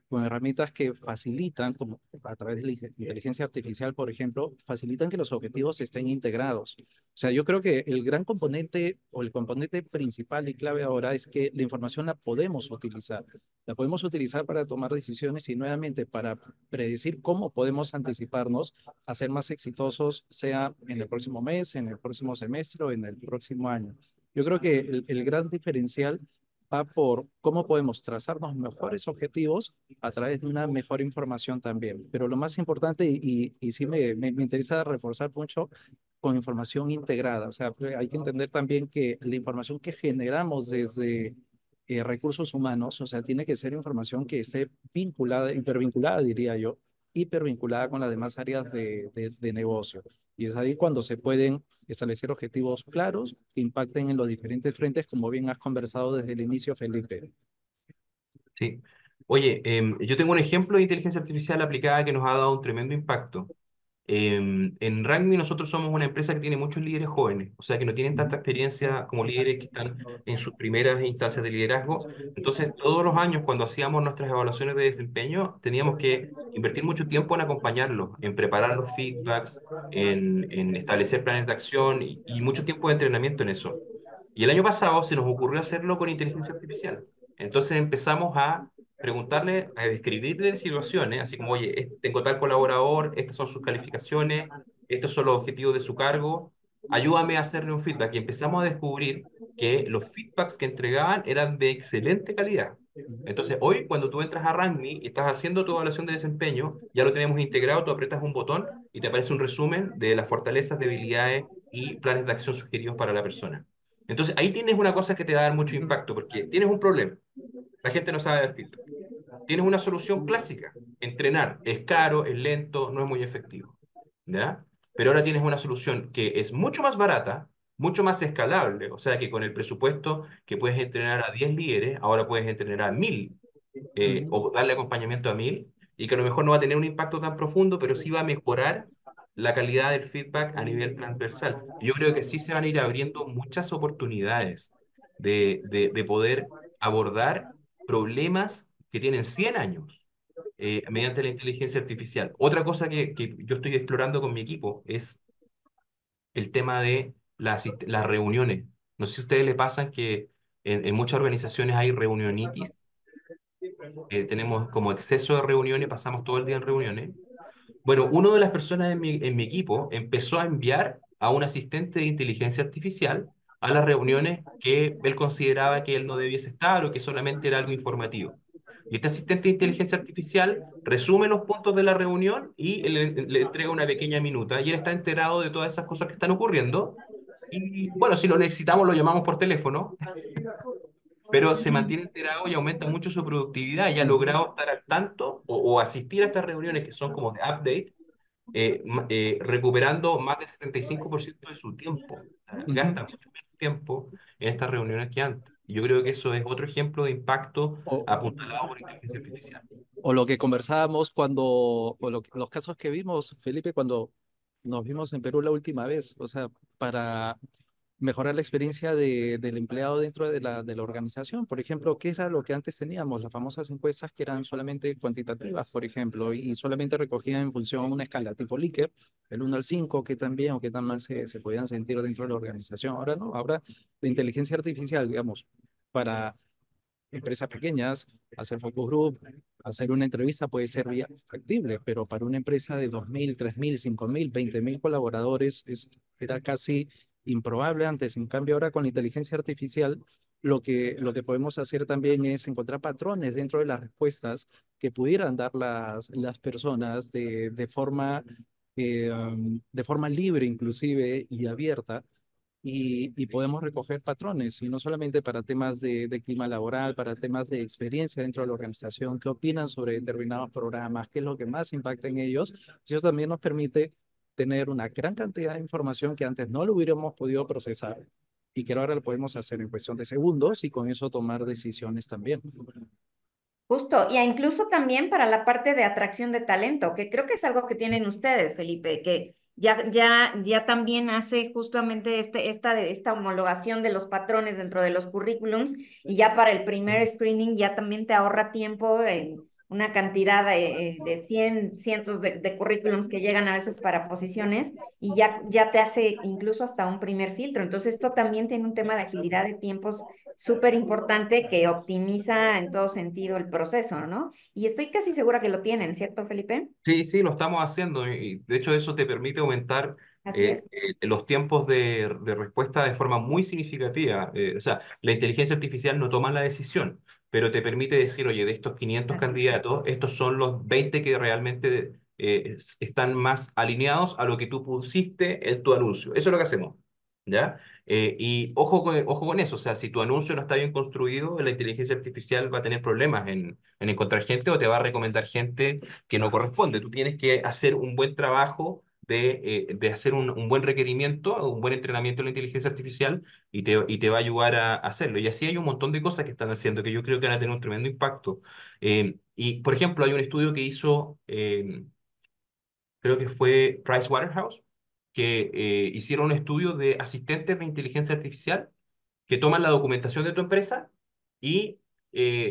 con herramientas que facilitan, como a través de la inteligencia artificial, por ejemplo, facilitan que los objetivos estén integrados. O sea, yo creo que el gran componente o el componente principal y clave ahora es que la información la podemos utilizar. La podemos utilizar para tomar decisiones y nuevamente para predecir cómo podemos anticiparnos a ser más exitosos, sea en el próximo mes, en el próximo semestre o en el próximo año. Yo creo que el gran diferencial va por cómo podemos trazarnos mejores objetivos a través de una mejor información también. Pero lo más importante, y sí me interesa reforzar mucho, con información integrada. O sea, hay que entender también que la información que generamos desde recursos humanos, o sea, tiene que ser información que esté vinculada, hipervinculada, diría yo, hipervinculada con las demás áreas de negocio. Y es ahí cuando se pueden establecer objetivos claros que impacten en los diferentes frentes, como bien has conversado desde el inicio, Felipe. Sí. Oye, yo tengo un ejemplo de inteligencia artificial aplicada que nos ha dado un tremendo impacto. En Rugby nosotros somos una empresa que tiene muchos líderes jóvenes, o sea que no tienen tanta experiencia como líderes que están en sus primeras instancias de liderazgo. Entonces, todos los años cuando hacíamos nuestras evaluaciones de desempeño, teníamos que invertir mucho tiempo en acompañarlos, en preparar los feedbacks, en establecer planes de acción y mucho tiempo de entrenamiento en eso. Y el año pasado se nos ocurrió hacerlo con inteligencia artificial. Entonces empezamos a preguntarle, a describirle situaciones, así como, oye, tengo tal colaborador, estas son sus calificaciones, estos son los objetivos de su cargo, ayúdame a hacerle un feedback. Y empezamos a descubrir que los feedbacks que entregaban eran de excelente calidad. Entonces, hoy cuando tú entras a RankMe y estás haciendo tu evaluación de desempeño, ya lo tenemos integrado, tú aprietas un botón y te aparece un resumen de las fortalezas, debilidades y planes de acción sugeridos para la persona. Entonces, ahí tienes una cosa que te va a dar mucho impacto, porque tienes un problema, la gente no sabe dar feedback. Tienes una solución clásica, entrenar, es caro, es lento, no es muy efectivo, ¿ya? Pero ahora tienes una solución que es mucho más barata, mucho más escalable, o sea que con el presupuesto que puedes entrenar a 10 líderes, ahora puedes entrenar a 1000 o darle acompañamiento a 1000 y que a lo mejor no va a tener un impacto tan profundo, pero sí va a mejorar la calidad del feedback a nivel transversal. Y yo creo que sí se van a ir abriendo muchas oportunidades de poder abordar problemas que tienen 100 años mediante la inteligencia artificial. Otra cosa que yo estoy explorando con mi equipo es el tema de las reuniones. No sé si a ustedes les pasan que en muchas organizaciones hay reunionitis, tenemos como exceso de reuniones, pasamos todo el día en reuniones. Bueno, una de las personas en mi equipo empezó a enviar a un asistente de inteligencia artificial a las reuniones que él consideraba que él no debiese estar o que solamente era algo informativo. Y este asistente de inteligencia artificial resume los puntos de la reunión y le entrega una pequeña minuta y él está enterado de todas esas cosas que están ocurriendo. Y bueno, si lo necesitamos, lo llamamos por teléfono, pero se mantiene enterado y aumenta mucho su productividad y ha logrado estar al tanto o asistir a estas reuniones que son como de update, recuperando más del 75% de su tiempo. O sea, Ujú. gasta mucho menos tiempo en estas reuniones que antes. Y yo creo que eso es otro ejemplo de impacto O, apuntalado por inteligencia artificial. o lo que conversábamos los casos que vimos, Felipe, cuando nos vimos en Perú la última vez, o sea, para mejorar la experiencia del empleado dentro de la organización. Por ejemplo, ¿qué era lo que antes teníamos? Las famosas encuestas que eran solamente cuantitativas, por ejemplo, y solamente recogían en función una escala tipo Likert, el 1 al 5, qué tan bien o qué tan mal se podían sentir dentro de la organización. Ahora no, ahora la inteligencia artificial, digamos, para empresas pequeñas, hacer focus group, hacer una entrevista puede ser factible, pero para una empresa de 2.000, 3.000, 5.000, 20.000 colaboradores era casi improbable antes. En cambio, ahora con la inteligencia artificial, lo que podemos hacer también es encontrar patrones dentro de las respuestas que pudieran dar las personas de forma libre inclusive y abierta y podemos recoger patrones, y no solamente para temas de clima laboral, para temas de experiencia dentro de la organización, qué opinan sobre determinados programas, qué es lo que más impacta en ellos. Eso también nos permite tener una gran cantidad de información que antes no lo hubiéramos podido procesar y que ahora lo podemos hacer en cuestión de segundos y con eso tomar decisiones también. Justo, y incluso también para la parte de atracción de talento, que creo que es algo que tienen ustedes, Felipe, que ya también hace justamente esta homologación de los patrones dentro de los currículums y ya para el primer screening ya también te ahorra tiempo en una cantidad de cientos de currículums que llegan a veces para posiciones y ya te hace incluso hasta un primer filtro. Entonces esto también tiene un tema de agilidad de tiempos súper importante que optimiza en todo sentido el proceso, ¿no? Y estoy casi segura que lo tienen, ¿cierto, Felipe? Sí, sí, lo estamos haciendo y de hecho eso te permite aumentar Así es. los tiempos de respuesta de forma muy significativa. O sea, la inteligencia artificial no toma la decisión, pero te permite decir, oye, de estos 500 Así candidatos, estos son los 20 que realmente están más alineados a lo que tú pusiste en tu anuncio. Eso es lo que hacemos, ¿ya? Y ojo con eso, o sea, si tu anuncio no está bien construido, la inteligencia artificial va a tener problemas en encontrar gente o te va a recomendar gente que no corresponde. Tú tienes que hacer un buen trabajo de hacer un buen requerimiento, un buen entrenamiento de la inteligencia artificial y te va a ayudar a hacerlo. Y así hay un montón de cosas que están haciendo que yo creo que van a tener un tremendo impacto. Y, por ejemplo, hay un estudio que hizo, creo que fue Pricewaterhouse, que hicieron un estudio de asistentes de inteligencia artificial que toman la documentación de tu empresa y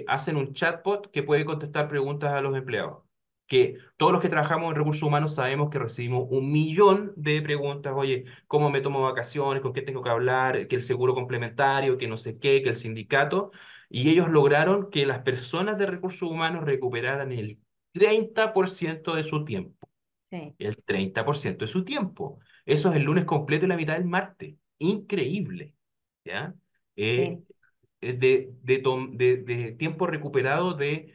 hacen un chatbot que puede contestar preguntas a los empleados. Que todos los que trabajamos en recursos humanos sabemos que recibimos 1 millón de preguntas, oye, ¿cómo me tomo vacaciones? ¿Con qué tengo que hablar? ¿Que el seguro complementario? ¿Que no sé qué? ¿Que el sindicato? Y ellos lograron que las personas de recursos humanos recuperaran el 30% de su tiempo. sí, El 30% de su tiempo. Eso es el lunes completo y la mitad del martes. Increíble. ¿Ya? Eh, sí. de tiempo recuperado de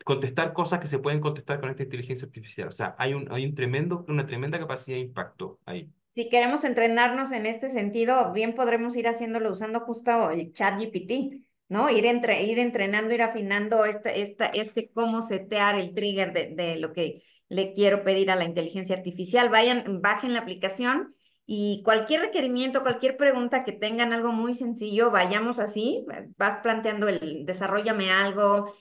contestar cosas que se pueden contestar con esta inteligencia artificial. O sea, una tremenda capacidad de impacto ahí. Si queremos entrenarnos en este sentido, bien podremos ir haciéndolo usando justo el ChatGPT, ¿no? Ir entrenando, ir afinando cómo setear el trigger de lo que le quiero pedir a la inteligencia artificial. Bajen la aplicación y cualquier requerimiento, cualquier pregunta que tengan, algo muy sencillo, vayamos así, vas planteando desarróllame algo,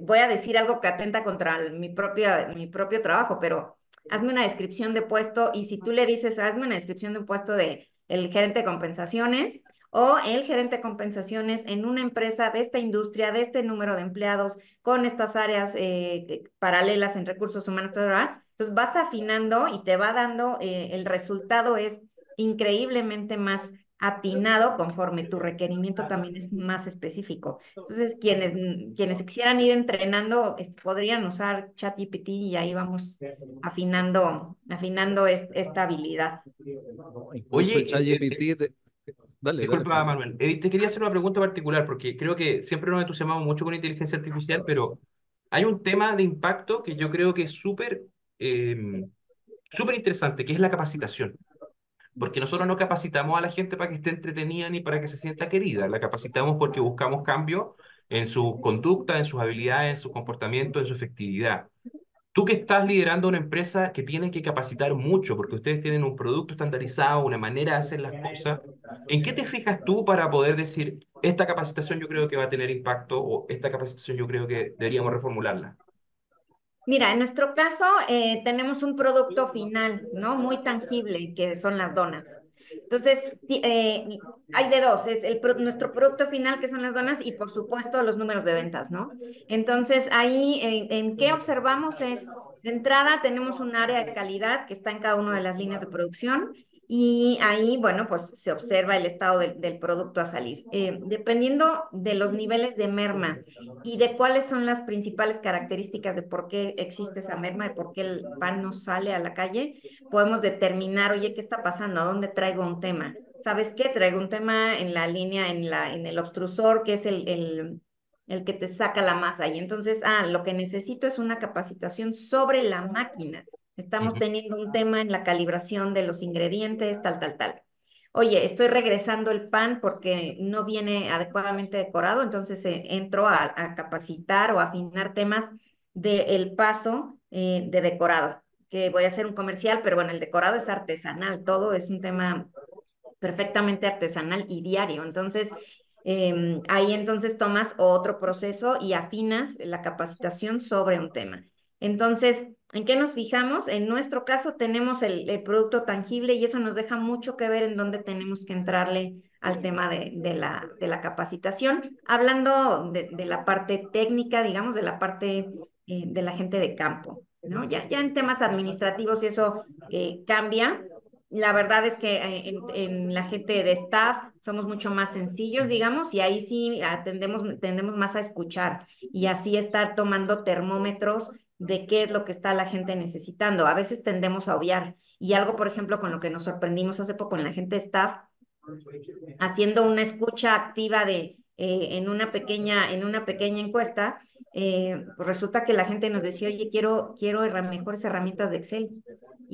voy a decir algo que atenta contra mi propio trabajo, pero hazme una descripción de puesto y si tú le dices, hazme una descripción de un puesto de el gerente de compensaciones o el gerente de compensaciones en una empresa de esta industria, de este número de empleados, con estas áreas paralelas en recursos humanos, ¿verdad? Entonces vas afinando y te va dando, el resultado es increíblemente más atinado conforme tu requerimiento también es más específico. Entonces, quienes quisieran ir entrenando, podrían usar ChatGPT y ahí vamos afinando esta habilidad. Incluso el Oye, ChatGPT, dale, dale, disculpa, Felipe. Manuel. Te quería hacer una pregunta particular porque creo que siempre nos entusiasmamos mucho con inteligencia artificial, pero hay un tema de impacto que yo creo que es eh, súper interesante, que es la capacitación. Porque nosotros no capacitamos a la gente para que esté entretenida ni para que se sienta querida. La capacitamos porque buscamos cambios en su conducta, en sus habilidades, en su comportamiento, en su efectividad. Tú que estás liderando una empresa que tiene que capacitar mucho, porque ustedes tienen un producto estandarizado, una manera de hacer las cosas, ¿en qué te fijas tú para poder decir, esta capacitación yo creo que va a tener impacto o esta capacitación yo creo que deberíamos reformularla? Mira, en nuestro caso tenemos un producto final, ¿no? Muy tangible, que son las donas. Entonces, hay de dos, es nuestro producto final, que son las donas, y por supuesto los números de ventas, ¿no? Entonces, ahí en qué observamos es, de entrada tenemos un área de calidad que está en cada una de las líneas de producción. Y ahí, bueno, pues se observa el estado del producto a salir. Dependiendo de los niveles de merma y de cuáles son las principales características de por qué existe esa merma, de por qué el pan no sale a la calle, podemos determinar, oye, ¿qué está pasando? ¿A dónde traigo un tema? ¿Sabes qué? Traigo un tema en la línea, en el obstrusor, que es el que te saca la masa. Y entonces, lo que necesito es una capacitación sobre la máquina. Estamos Ujú, teniendo un tema en la calibración de los ingredientes, tal, tal, tal. Oye, estoy regresando el pan porque no viene adecuadamente decorado, entonces entro a capacitar o afinar temas del paso de decorado, que voy a hacer un comercial, pero bueno, el decorado es artesanal, todo es un tema perfectamente artesanal y diario. Entonces, ahí entonces tomas otro proceso y afinas la capacitación sobre un tema. Entonces, ¿En qué nos fijamos? En nuestro caso tenemos el producto tangible y eso nos deja mucho que ver en dónde tenemos que entrarle al tema de la capacitación. Hablando de la parte técnica, digamos, de la parte de la gente de campo, ¿no? Ya en temas administrativos eso cambia. La verdad es que en la gente de staff somos mucho más sencillos, digamos, y ahí sí tendemos más a escuchar y así estar tomando termómetros de qué es lo que está la gente necesitando. A veces tendemos a obviar. Y algo, por ejemplo, con lo que nos sorprendimos hace poco en la gente de staff, haciendo una escucha activa en una pequeña encuesta, pues resulta que la gente nos decía, oye, quiero mejores herramientas de Excel.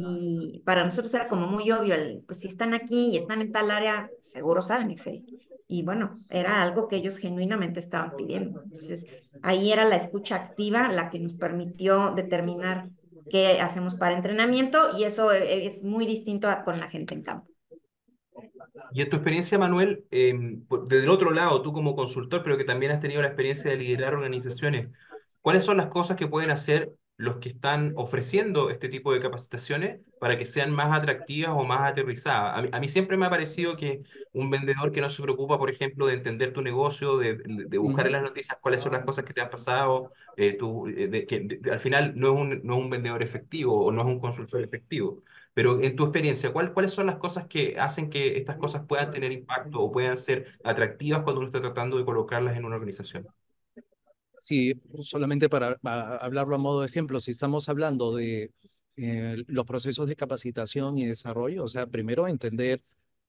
Y para nosotros era como muy obvio, pues si están aquí y están en tal área, seguro saben Excel. Y bueno, era algo que ellos genuinamente estaban pidiendo. Entonces, ahí era la escucha activa la que nos permitió determinar qué hacemos para entrenamiento y eso es muy distinto con la gente en campo. Y en tu experiencia, Manuel, desde el otro lado, tú como consultor, pero que también has tenido la experiencia de liderar organizaciones, ¿cuáles son las cosas que pueden hacer los que están ofreciendo este tipo de capacitaciones para que sean más atractivas o más aterrizadas? A mí siempre me ha parecido que un vendedor que no se preocupa, por ejemplo, de entender tu negocio, de buscar en Ujú. las noticias cuáles son las cosas que te han pasado, al final no es un vendedor efectivo o no es un consultor efectivo. Pero en tu experiencia, ¿cuáles son las cosas que hacen que estas cosas puedan tener impacto o puedan ser atractivas cuando uno está tratando de colocarlas en una organización? Sí, solamente para hablarlo a modo de ejemplo, si estamos hablando de los procesos de capacitación y desarrollo, o sea, primero entender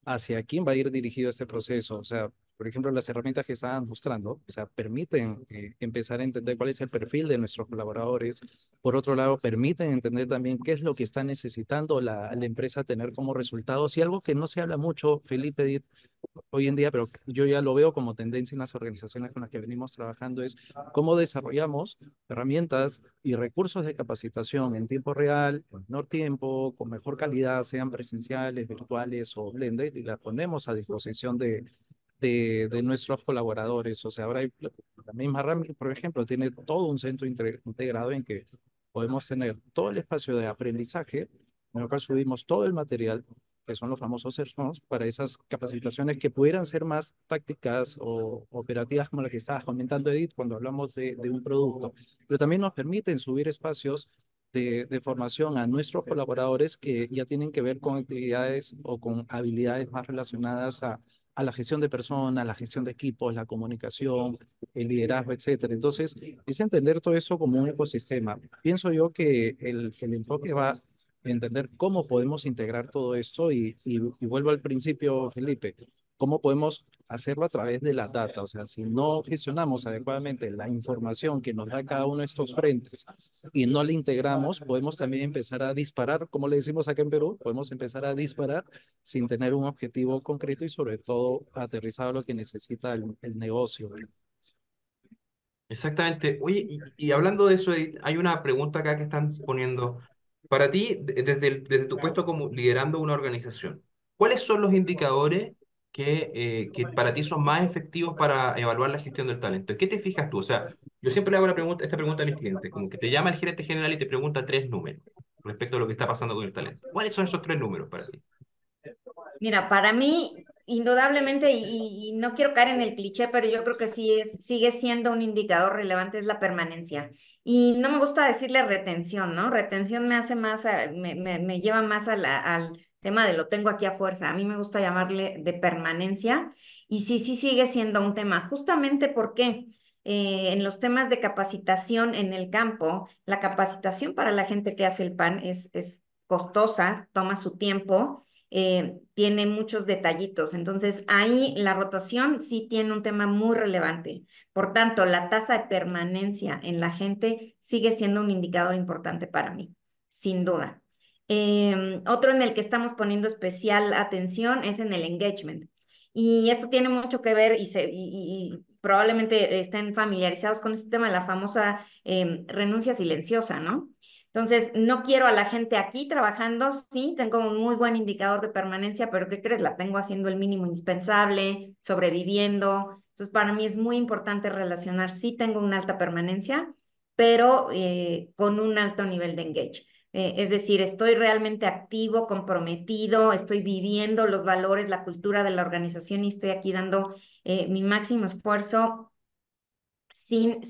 hacia quién va a ir dirigido este proceso, o sea, por ejemplo, las herramientas que estaban mostrando, o sea, permiten empezar a entender cuál es el perfil de nuestros colaboradores. Por otro lado, permiten entender también qué es lo que está necesitando la empresa tener como resultados. Y algo que no se habla mucho, Felipe, hoy en día, pero yo ya lo veo como tendencia en las organizaciones con las que venimos trabajando, es cómo desarrollamos herramientas y recursos de capacitación en tiempo real, en menor tiempo, con mejor calidad, sean presenciales, virtuales o blended, y las ponemos a disposición de nuestros colaboradores. O sea, ahora hay, la misma RAM, por ejemplo, tiene todo un centro integrado en que podemos tener todo el espacio de aprendizaje, en el cual subimos todo el material, que son los famosos sermons, para esas capacitaciones que pudieran ser más tácticas o operativas, como la que estabas comentando, Edith, cuando hablamos de un producto. Pero también nos permiten subir espacios de formación a nuestros colaboradores que ya tienen que ver con actividades o con habilidades más relacionadas a la gestión de personas, la gestión de equipos, la comunicación, el liderazgo, etcétera. Entonces, es entender todo esto como un ecosistema. Pienso yo que el enfoque va a entender cómo podemos integrar todo esto y vuelvo al principio, Felipe, cómo podemos hacerlo a través de la data. O sea, si no gestionamos adecuadamente la información que nos da cada uno de estos frentes y no la integramos, podemos también empezar a disparar, como le decimos acá en Perú, podemos empezar a disparar sin tener un objetivo concreto y sobre todo aterrizado a lo que necesita el negocio. Exactamente. Oye, y hablando de eso, Edith, hay una pregunta acá que están poniendo. Para ti, desde tu puesto como liderando una organización, ¿cuáles son los indicadores que para ti son más efectivos para evaluar la gestión del talento? ¿En qué te fijas tú? O sea, yo siempre le hago esta pregunta a mis clientes, como que te llama el gerente general y te pregunta tres números respecto a lo que está pasando con el talento. ¿Cuáles son esos tres números para ti? Mira, para mí, indudablemente, y no quiero caer en el cliché, pero yo creo que sigue siendo un indicador relevante, es la permanencia. Y no me gusta decirle retención, ¿no? Retención me hace más, me lleva más al tema de lo tengo aquí a fuerza. A mí me gusta llamarle de permanencia. Y sí sigue siendo un tema, justamente porque en los temas de capacitación en el campo, la capacitación para la gente que hace el pan es costosa, toma su tiempo, tiene muchos detallitos. Entonces, ahí la rotación sí tiene un tema muy relevante. Por tanto, la tasa de permanencia en la gente sigue siendo un indicador importante para mí, sin duda. Otro en el que estamos poniendo especial atención es en el engagement. Y esto tiene mucho que ver y probablemente estén familiarizados con este tema de la famosa renuncia silenciosa, ¿no? Entonces, no quiero a la gente aquí trabajando, sí, tengo un muy buen indicador de permanencia, pero ¿qué crees? La tengo haciendo el mínimo indispensable, sobreviviendo. Entonces, para mí es muy importante relacionar, sí tengo una alta permanencia, pero con un alto nivel de engage. Es decir, estoy realmente activo, comprometido, estoy viviendo los valores, la cultura de la organización y estoy aquí dando mi máximo esfuerzo sin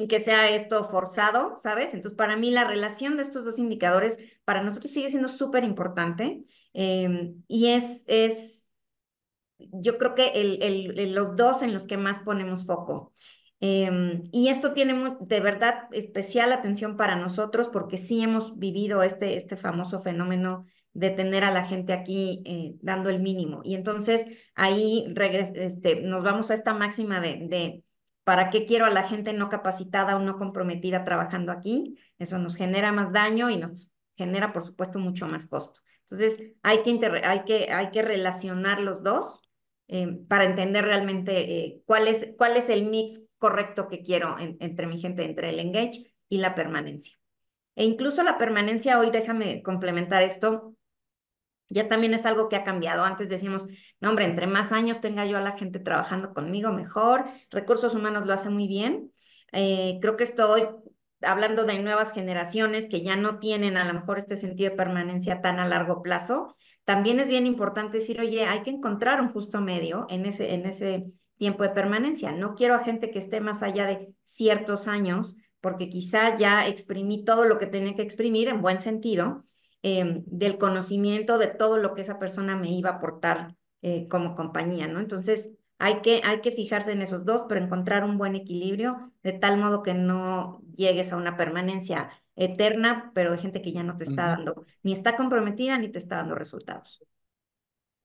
que sea esto forzado, ¿sabes? Entonces, para mí la relación de estos dos indicadores para nosotros sigue siendo súper importante y yo creo que los dos en los que más ponemos foco. Y esto tiene de verdad especial atención para nosotros porque sí hemos vivido este famoso fenómeno de tener a la gente aquí dando el mínimo. Y entonces ahí nos vamos a esta máxima de ¿para qué quiero a la gente no capacitada o no comprometida trabajando aquí? Eso nos genera más daño y nos genera, por supuesto, mucho más costo. Entonces, hay que relacionar los dos para entender realmente cuál es el mix correcto que quiero entre mi gente, entre el engage y la permanencia. E incluso la permanencia, hoy déjame complementar esto, ya también es algo que ha cambiado. Antes decíamos, no, hombre, entre más años tenga yo a la gente trabajando conmigo, mejor. Recursos humanos lo hace muy bien. Creo que estoy hablando de nuevas generaciones que ya no tienen a lo mejor este sentido de permanencia tan a largo plazo. También es bien importante decir, oye, hay que encontrar un justo medio en ese tiempo de permanencia. No quiero a gente que esté más allá de ciertos años, porque quizá ya exprimí todo lo que tenía que exprimir en buen sentido del conocimiento de todo lo que esa persona me iba a aportar como compañía, ¿no? Entonces, hay que fijarse en esos dos, pero encontrar un buen equilibrio de tal modo que no llegues a una permanencia eterna, pero de gente que ya no te está Ujú. dando, ni está comprometida, ni te está dando resultados.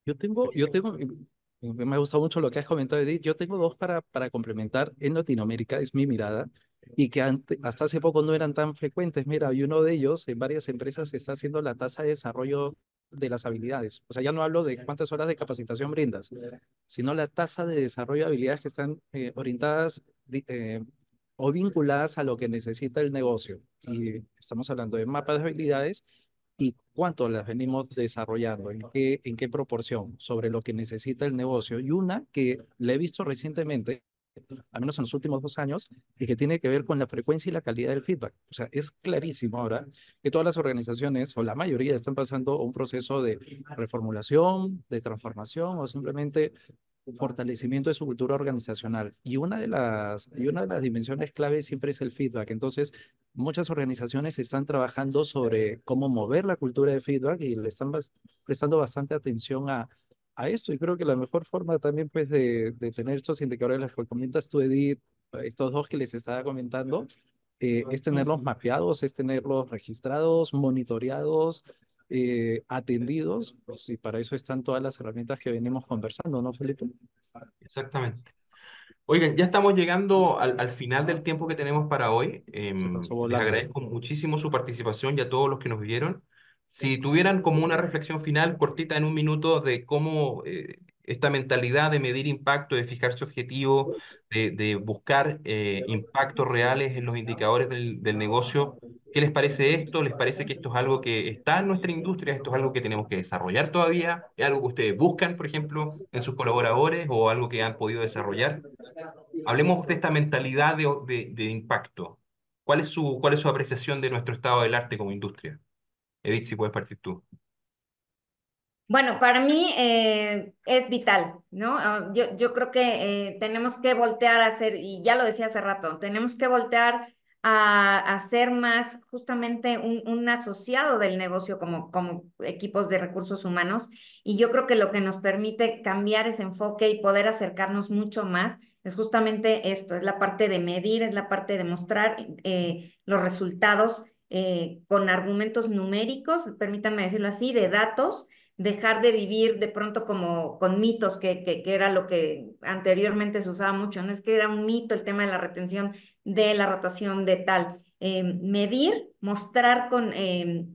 Me ha gustado mucho lo que has comentado, Edith. Yo tengo dos para complementar en Latinoamérica, es mi mirada, y que hasta hace poco no eran tan frecuentes. Mira, y uno de ellos en varias empresas está haciendo la tasa de desarrollo de las habilidades. O sea, ya no hablo de cuántas horas de capacitación brindas, sino la tasa de desarrollo de habilidades que están orientadas o vinculadas a lo que necesita el negocio. Y estamos hablando de mapas de habilidades y cuánto las venimos desarrollando, en qué proporción, sobre lo que necesita el negocio. Y una que le he visto recientemente, al menos en los últimos 2 años, y que tiene que ver con la frecuencia y la calidad del feedback. O sea, es clarísimo ahora que todas las organizaciones, o la mayoría, están pasando un proceso de reformulación, de transformación, o simplemente fortalecimiento de su cultura organizacional. Y una de las dimensiones clave siempre es el feedback. Entonces, muchas organizaciones están trabajando sobre cómo mover la cultura de feedback y le están prestando bastante atención a esto. Y creo que la mejor forma también, pues, de tener estos indicadores, los que comentas tú, Edith, estos dos que les estaba comentando, es tenerlos mapeados, es tenerlos registrados, monitoreados, atendidos, pues, y para eso están todas las herramientas que venimos conversando, ¿no, Felipe? Exactamente. Oigan, ya estamos llegando al final del tiempo que tenemos para hoy. Se pasó Les volando. agradezco muchísimo su participación y a todos los que nos vieron. Si tuvieran como una reflexión final cortita en un minuto de cómo esta mentalidad de medir impacto, de fijarse objetivo, de buscar impactos reales en los indicadores del negocio, ¿qué les parece esto? ¿Les parece que esto es algo que está en nuestra industria? ¿Esto es algo que tenemos que desarrollar todavía? ¿Es algo que ustedes buscan, por ejemplo, en sus colaboradores o algo que han podido desarrollar? Hablemos de esta mentalidad de impacto. Cuál es su apreciación de nuestro estado del arte como industria? Edith, si puedes partir tú. Bueno, para mí es vital, ¿no? Yo creo que tenemos que voltear a hacer, y ya lo decía hace rato, tenemos que voltear a ser más justamente un asociado del negocio como equipos de recursos humanos. Y yo creo que lo que nos permite cambiar ese enfoque y poder acercarnos mucho más es justamente esto, es la parte de medir, es la parte de mostrar los resultados con argumentos numéricos, permítanme decirlo así, de datos dejar de vivir de pronto como con mitos, que era lo que anteriormente se usaba mucho, no es que era un mito el tema de la retención, de la rotación, de tal. Medir, mostrar con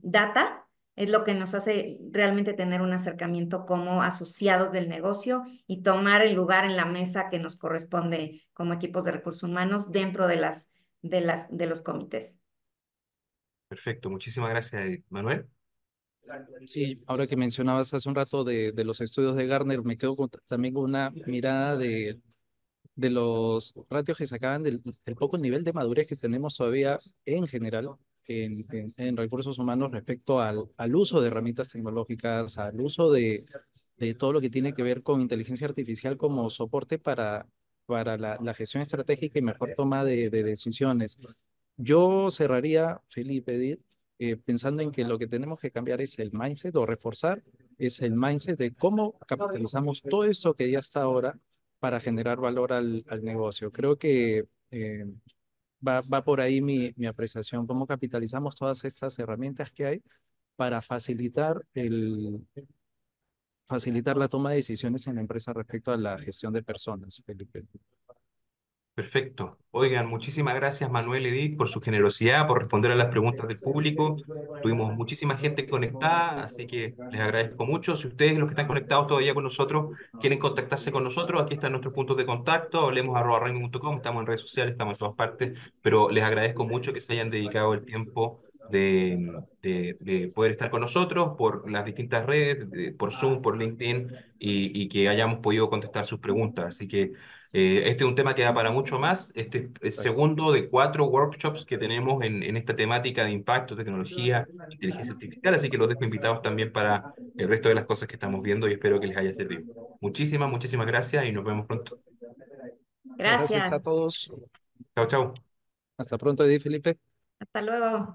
data es lo que nos hace realmente tener un acercamiento como asociados del negocio y tomar el lugar en la mesa que nos corresponde como equipos de recursos humanos dentro de los comités. Perfecto, muchísimas gracias, Edith. Manuel. Sí, ahora que mencionabas hace un rato de los estudios de Gartner, me quedo también con una mirada de los ratios que sacaban del poco nivel de madurez que tenemos todavía en general en recursos humanos respecto al uso de herramientas tecnológicas, al uso de todo lo que tiene que ver con inteligencia artificial como soporte para la gestión estratégica y mejor toma de decisiones. Yo cerraría, Felipe, Edith, pensando en que lo que tenemos que cambiar es el mindset o reforzar es el mindset de cómo capitalizamos todo esto que ya está ahora para generar valor al negocio. Creo que va por ahí mi apreciación, cómo capitalizamos todas estas herramientas que hay para facilitar la toma de decisiones en la empresa respecto a la gestión de personas, Felipe. Perfecto. Oigan, muchísimas gracias Manuel Edith por su generosidad, por responder a las preguntas del público. Tuvimos muchísima gente conectada, así que les agradezco mucho. Si ustedes, los que están conectados todavía con nosotros, quieren contactarse con nosotros, aquí están nuestros puntos de contacto, hablemos@raimi.com, estamos en redes sociales, estamos en todas partes, pero les agradezco mucho que se hayan dedicado el tiempo de poder estar con nosotros por las distintas redes, por Zoom, por LinkedIn, y que hayamos podido contestar sus preguntas. Así que este es un tema que da para mucho más. Este es el Exacto. segundo de 4 workshops que tenemos en esta temática de impacto, tecnología, inteligencia artificial, así que los dejo invitados también para el resto de las cosas que estamos viendo y espero que les haya servido. Muchísimas, muchísimas gracias y nos vemos pronto. Gracias Gracias. a todos. Chao, chao. Hasta pronto, Edith, Felipe. Hasta luego.